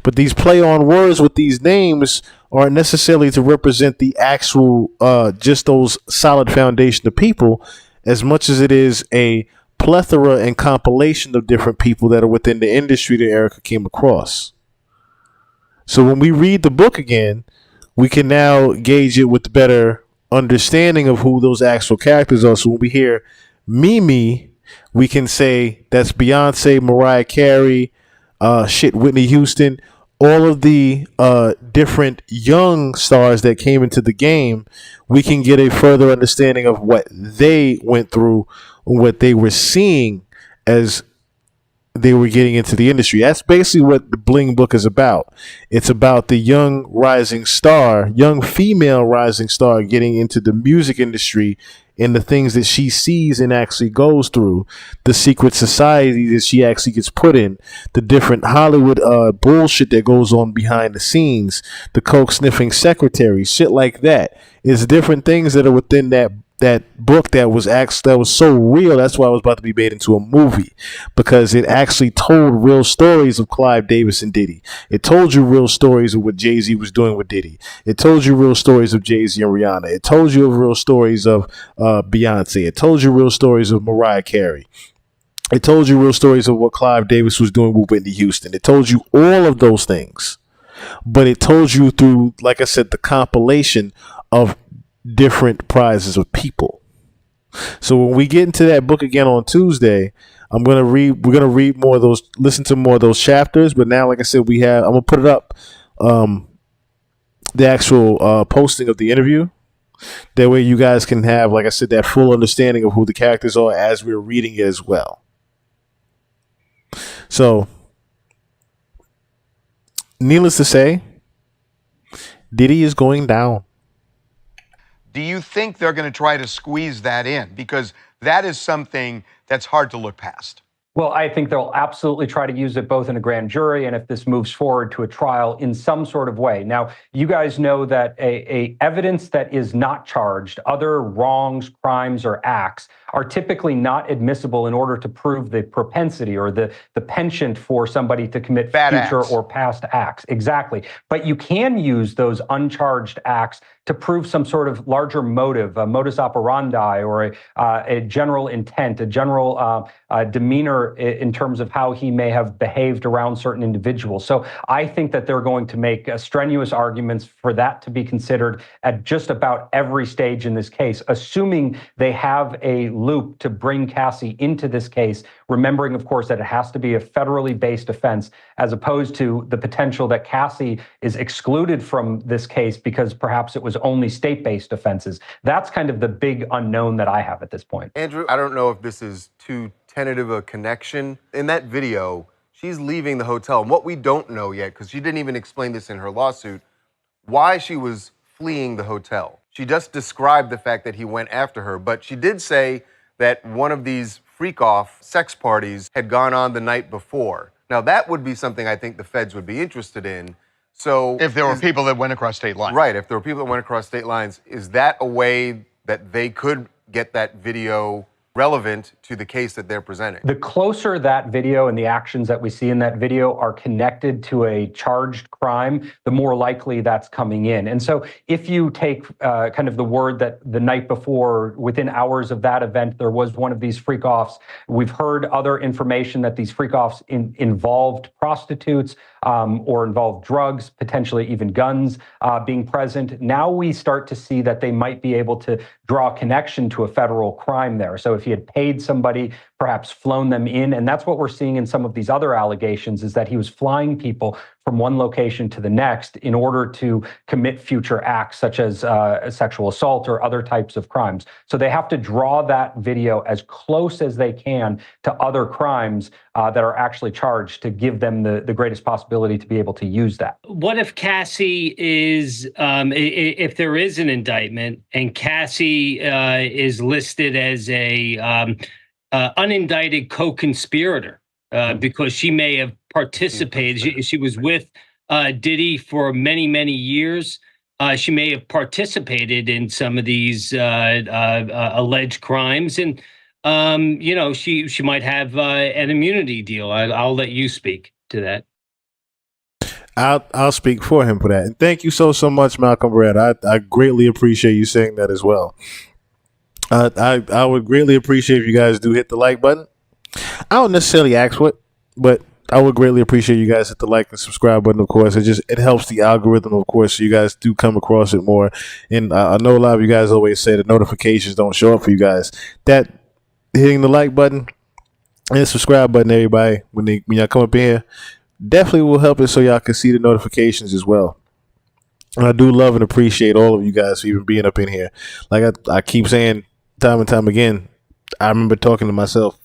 [SPEAKER 1] But these play on words with these names aren't necessarily to represent the actual just those solid foundation of people, as much as it is a plethora and compilation of different people that are within the industry that Erica came across. So when we read the book again, we can now gauge it with better understanding of who those actual characters are. So when we hear Mimi, we can say that's Beyonce, Mariah Carey, Whitney Houston, all of the different young stars that came into the game. We can get a further understanding of what they went through, what they were seeing as they were getting into the industry. That's basically what the Bling book is about. It's about the young rising star, young female rising star getting into the music industry and the things that she sees and actually goes through, the secret society that she actually gets put in, the different Hollywood bullshit that goes on behind the scenes, the coke sniffing secretary, shit like that. It's different things that are within that book that was so real. That's why it was about to be made into a movie, because it actually told real stories of Clive Davis and Diddy. It told you real stories of what Jay-Z was doing with Diddy. It told you real stories of Jay-Z and Rihanna. It told you real stories of Beyonce. It told you real stories of Mariah Carey. It told you real stories of what Clive Davis was doing with Whitney Houston. It told you all of those things, but it told you through, like I said, the compilation of different prizes of people. So when we get into that book again on Tuesday, we're gonna read more of those, listen to more of those chapters. But now, like I said, I'm gonna put it up, the actual posting of the interview. That way you guys can have, like I said, that full understanding of who the characters are as we're reading it as well. So, needless to say, Diddy is going down.
[SPEAKER 4] Do you think they're going to try to squeeze that in? Because that is something that's hard to look past.
[SPEAKER 7] Well, I think they'll absolutely try to use it both in a grand jury and if this moves forward to a trial in some sort of way. Now, you guys know that a evidence that is not charged, other wrongs, crimes, or acts, are typically not admissible in order to prove the propensity or the penchant for somebody to commit future or past acts. Exactly. But you can use those uncharged acts to prove some sort of larger motive, a modus operandi, or a general intent, a general demeanor in terms of how he may have behaved around certain individuals. So I think that they're going to make strenuous arguments for that to be considered at just about every stage in this case, assuming they have a loop to bring Cassie into this case, remembering, of course, that it has to be a federally based offense, as opposed to the potential that Cassie is excluded from this case because perhaps it was only state-based offenses. That's kind of the big unknown that I have at this point.
[SPEAKER 5] Andrew, I don't know if this is too tentative a connection. In that video, she's leaving the hotel. And what we don't know yet, because she didn't even explain this in her lawsuit, why she was fleeing the hotel. She just described the fact that he went after her, but she did say that one of these freak-off sex parties had gone on the night before. Now, that would be something I think the feds would be interested in. So,
[SPEAKER 4] if there were people that went across state lines.
[SPEAKER 5] Right, if there were people that went across state lines, is that a way that they could get that video relevant to the case that they're presenting?
[SPEAKER 7] The closer that video and the actions that we see in that video are connected to a charged crime, the more likely that's coming in. And so if you take kind of the word that the night before, within hours of that event, there was one of these freak-offs, we've heard other information that these freak-offs involved prostitutes or involved drugs, potentially even guns being present. Now we start to see that they might be able to draw a connection to a federal crime there. So if he had paid somebody, perhaps flown them in, and that's what we're seeing in some of these other allegations, is that he was flying people from one location to the next in order to commit future acts such as sexual assault or other types of crimes. So they have to draw that video as close as they can to other crimes that are actually charged to give them the greatest possibility to be able to use that.
[SPEAKER 6] What if Cassie is, if there is an indictment and Cassie is listed as a unindicted co-conspirator because she may have participated. She was with Diddy for many, many years. She may have participated in some of these alleged crimes, and she might have an immunity deal. I'll let you speak to that.
[SPEAKER 1] I'll speak for him for that. And thank you so much, Malcolm Brad. I greatly appreciate you saying that as well. I would greatly appreciate if you guys do hit the like button. I don't necessarily ask for it, but I would greatly appreciate you guys hit the like and subscribe button. Of course, it helps the algorithm. Of course, so you guys do come across it more. And I know a lot of you guys always say the notifications don't show up for you guys. That hitting the like button and the subscribe button, everybody, when y'all come up in here, definitely will help it so y'all can see the notifications as well. And I do love and appreciate all of you guys for even being up in here. Like I keep saying time and time again, I remember talking to myself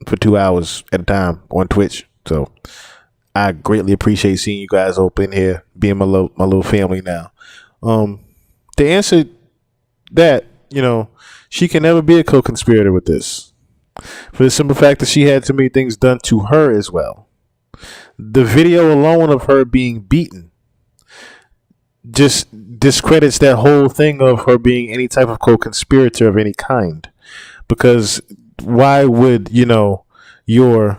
[SPEAKER 1] for 2 hours at a time on Twitch. So I greatly appreciate seeing you guys up in here, being my little family now. To answer that, she can never be a co-conspirator with this, for the simple fact that she had too many things done to her as well. The video alone of her being beaten just discredits that whole thing of her being any type of co-conspirator of any kind. Because why would, your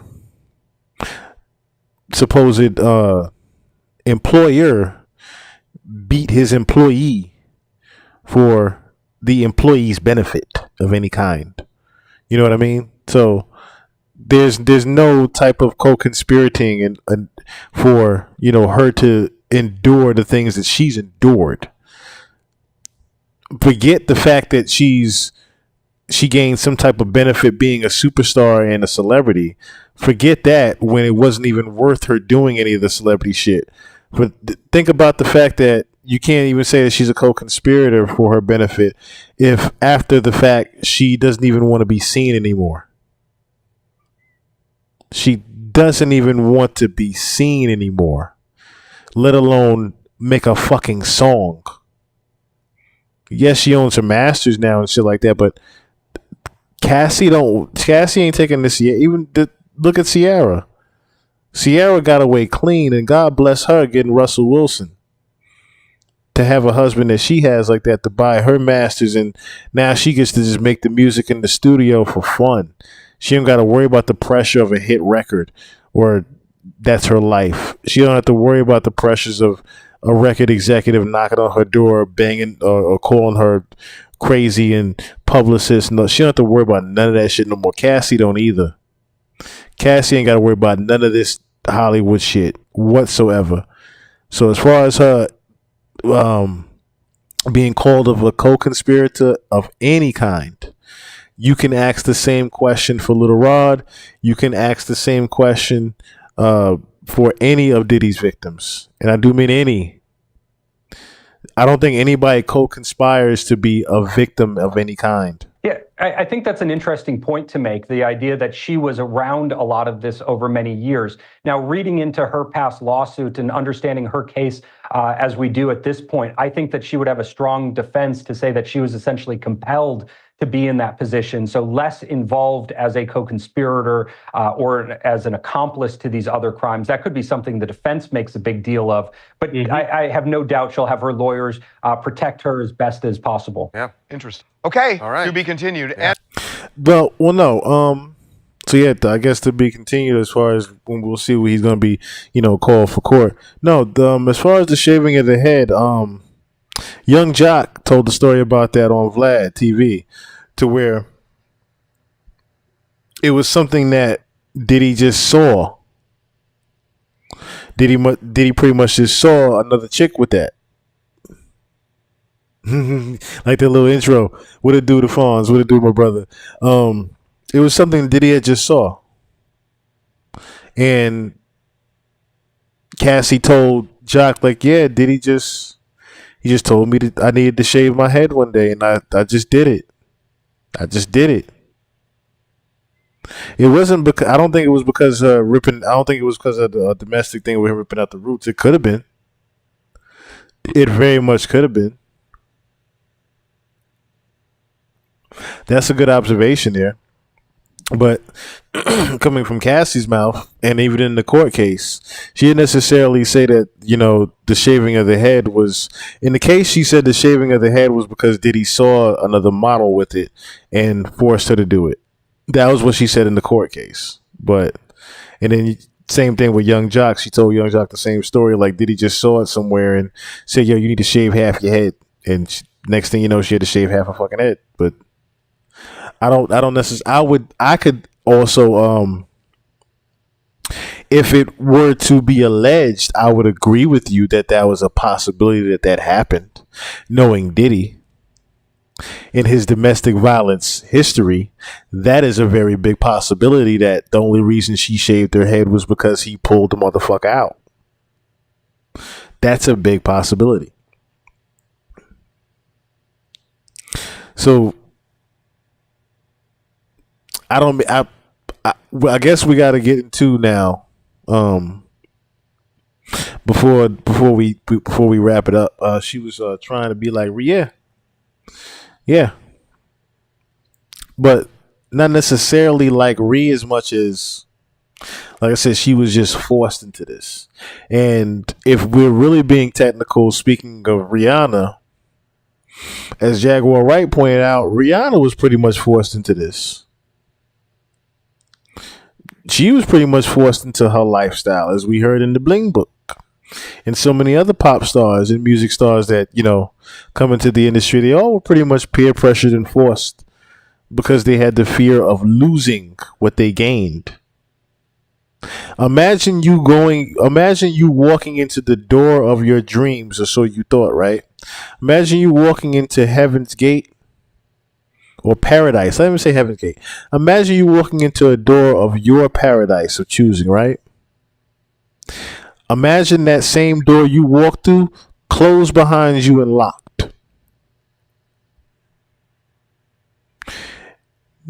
[SPEAKER 1] supposed employer beat his employee for the employee's benefit of any kind? You know what I mean? So there's no type of co-conspirating and for her to endure the things that she's endured. Forget the fact that she's she gained some type of benefit being a superstar and a celebrity. Forget that when it wasn't even worth her doing any of the celebrity shit. But think about the fact that you can't even say that she's a co-conspirator for her benefit if after the fact she doesn't even want to be seen anymore. She doesn't even want to be seen anymore, let alone make a fucking song. Yes, she owns her masters now and shit like that, but Cassie ain't taking this yet. Look at Ciara. Ciara got away clean, and God bless her getting Russell Wilson to have a husband that she has like that to buy her masters, and now she gets to just make the music in the studio for fun. She don't got to worry about the pressure of a hit record, or that's her life. She don't have to worry about the pressures of a record executive knocking on her door, banging or calling her crazy and publicists. No, she don't have to worry about none of that shit no more. Cassie don't either. Cassie ain't got to worry about none of this Hollywood shit whatsoever. So as far as her being called of a co-conspirator of any kind, you can ask the same question for Little Rod. You can ask the same question for any of Diddy's victims. And I do mean any. I don't think anybody co-conspires to be a victim of any kind.
[SPEAKER 7] Yeah, I think that's an interesting point to make, the idea that she was around a lot of this over many years. Now, reading into her past lawsuit and understanding her case as we do at this point, I think that she would have a strong defense to say that she was essentially compelled to be in that position, so less involved as a co-conspirator or as an accomplice to these other crimes. That could be something the defense makes a big deal of, but I have no doubt she'll have her lawyers protect her as best as possible.
[SPEAKER 4] Yeah, interesting. Okay,
[SPEAKER 5] all right.
[SPEAKER 4] To be continued.
[SPEAKER 5] Yeah.
[SPEAKER 1] Well, no. So yeah, I guess to be continued as far as when we'll see what he's going to be, called for court. No, as far as the shaving of the head, Young Jock told the story about that on Vlad TV, to where it was something that Diddy just saw. Diddy pretty much just saw another chick with that. Like that little intro. What it do to Fonz? What it do, my brother? It was something Diddy had just saw. And Cassie told Jock, like, yeah, Diddy he just told me that I needed to shave my head one day, and I just did it. I just did it. It wasn't because I don't think it was because ripping. I don't think it was because of the domestic thing with him ripping out the roots. It could have been. It very much could have been. That's a good observation there. But coming from Cassie's mouth, and even in the court case, she didn't necessarily say that, the shaving of the head was, in the case she said the shaving of the head was because Diddy saw another model with it and forced her to do it. That was what she said in the court case. And then same thing with Young Jock. She told Young Jock the same story, like Diddy just saw it somewhere and said, yo, you need to shave half your head. And next thing you know, she had to shave half her fucking head. But I don't necessarily. I could also, if it were to be alleged, I would agree with you that was a possibility that happened. Knowing Diddy in his domestic violence history, that is a very big possibility that the only reason she shaved her head was because he pulled the motherfucker out. That's a big possibility. So I guess we got to get into now. Before we wrap it up, she was trying to be like, yeah, but not necessarily like Ree as much as, like I said, she was just forced into this. And if we're really being technical, speaking of Rihanna, as Jaguar Wright pointed out, Rihanna was pretty much forced into this. She was pretty much forced into her lifestyle, as we heard in the Bling book. And so many other pop stars and music stars that, come into the industry, they all were pretty much peer pressured and forced because they had the fear of losing what they gained. Imagine you walking into the door of your dreams, or so you thought, right? Imagine you walking into Heaven's Gate or paradise. Let me say Heaven's Gate. Imagine you walking into a door of your paradise of choosing, right? Imagine that same door you walked through closed behind you and locked.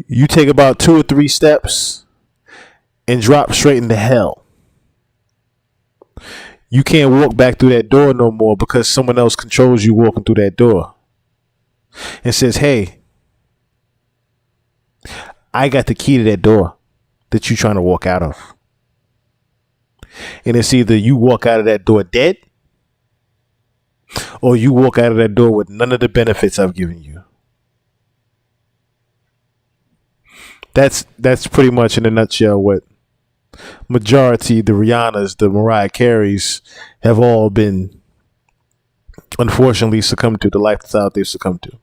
[SPEAKER 1] You take about 2 or 3 steps and drop straight into hell. You can't walk back through that door no more because someone else controls you walking through that door and says, hey, I got the key to that door that you're trying to walk out of. And it's either you walk out of that door dead or you walk out of that door with none of the benefits I've given you. That's pretty much in a nutshell what majority, the Rihannas, the Mariah Careys have all been unfortunately succumbed to, the lifestyle they've succumbed to.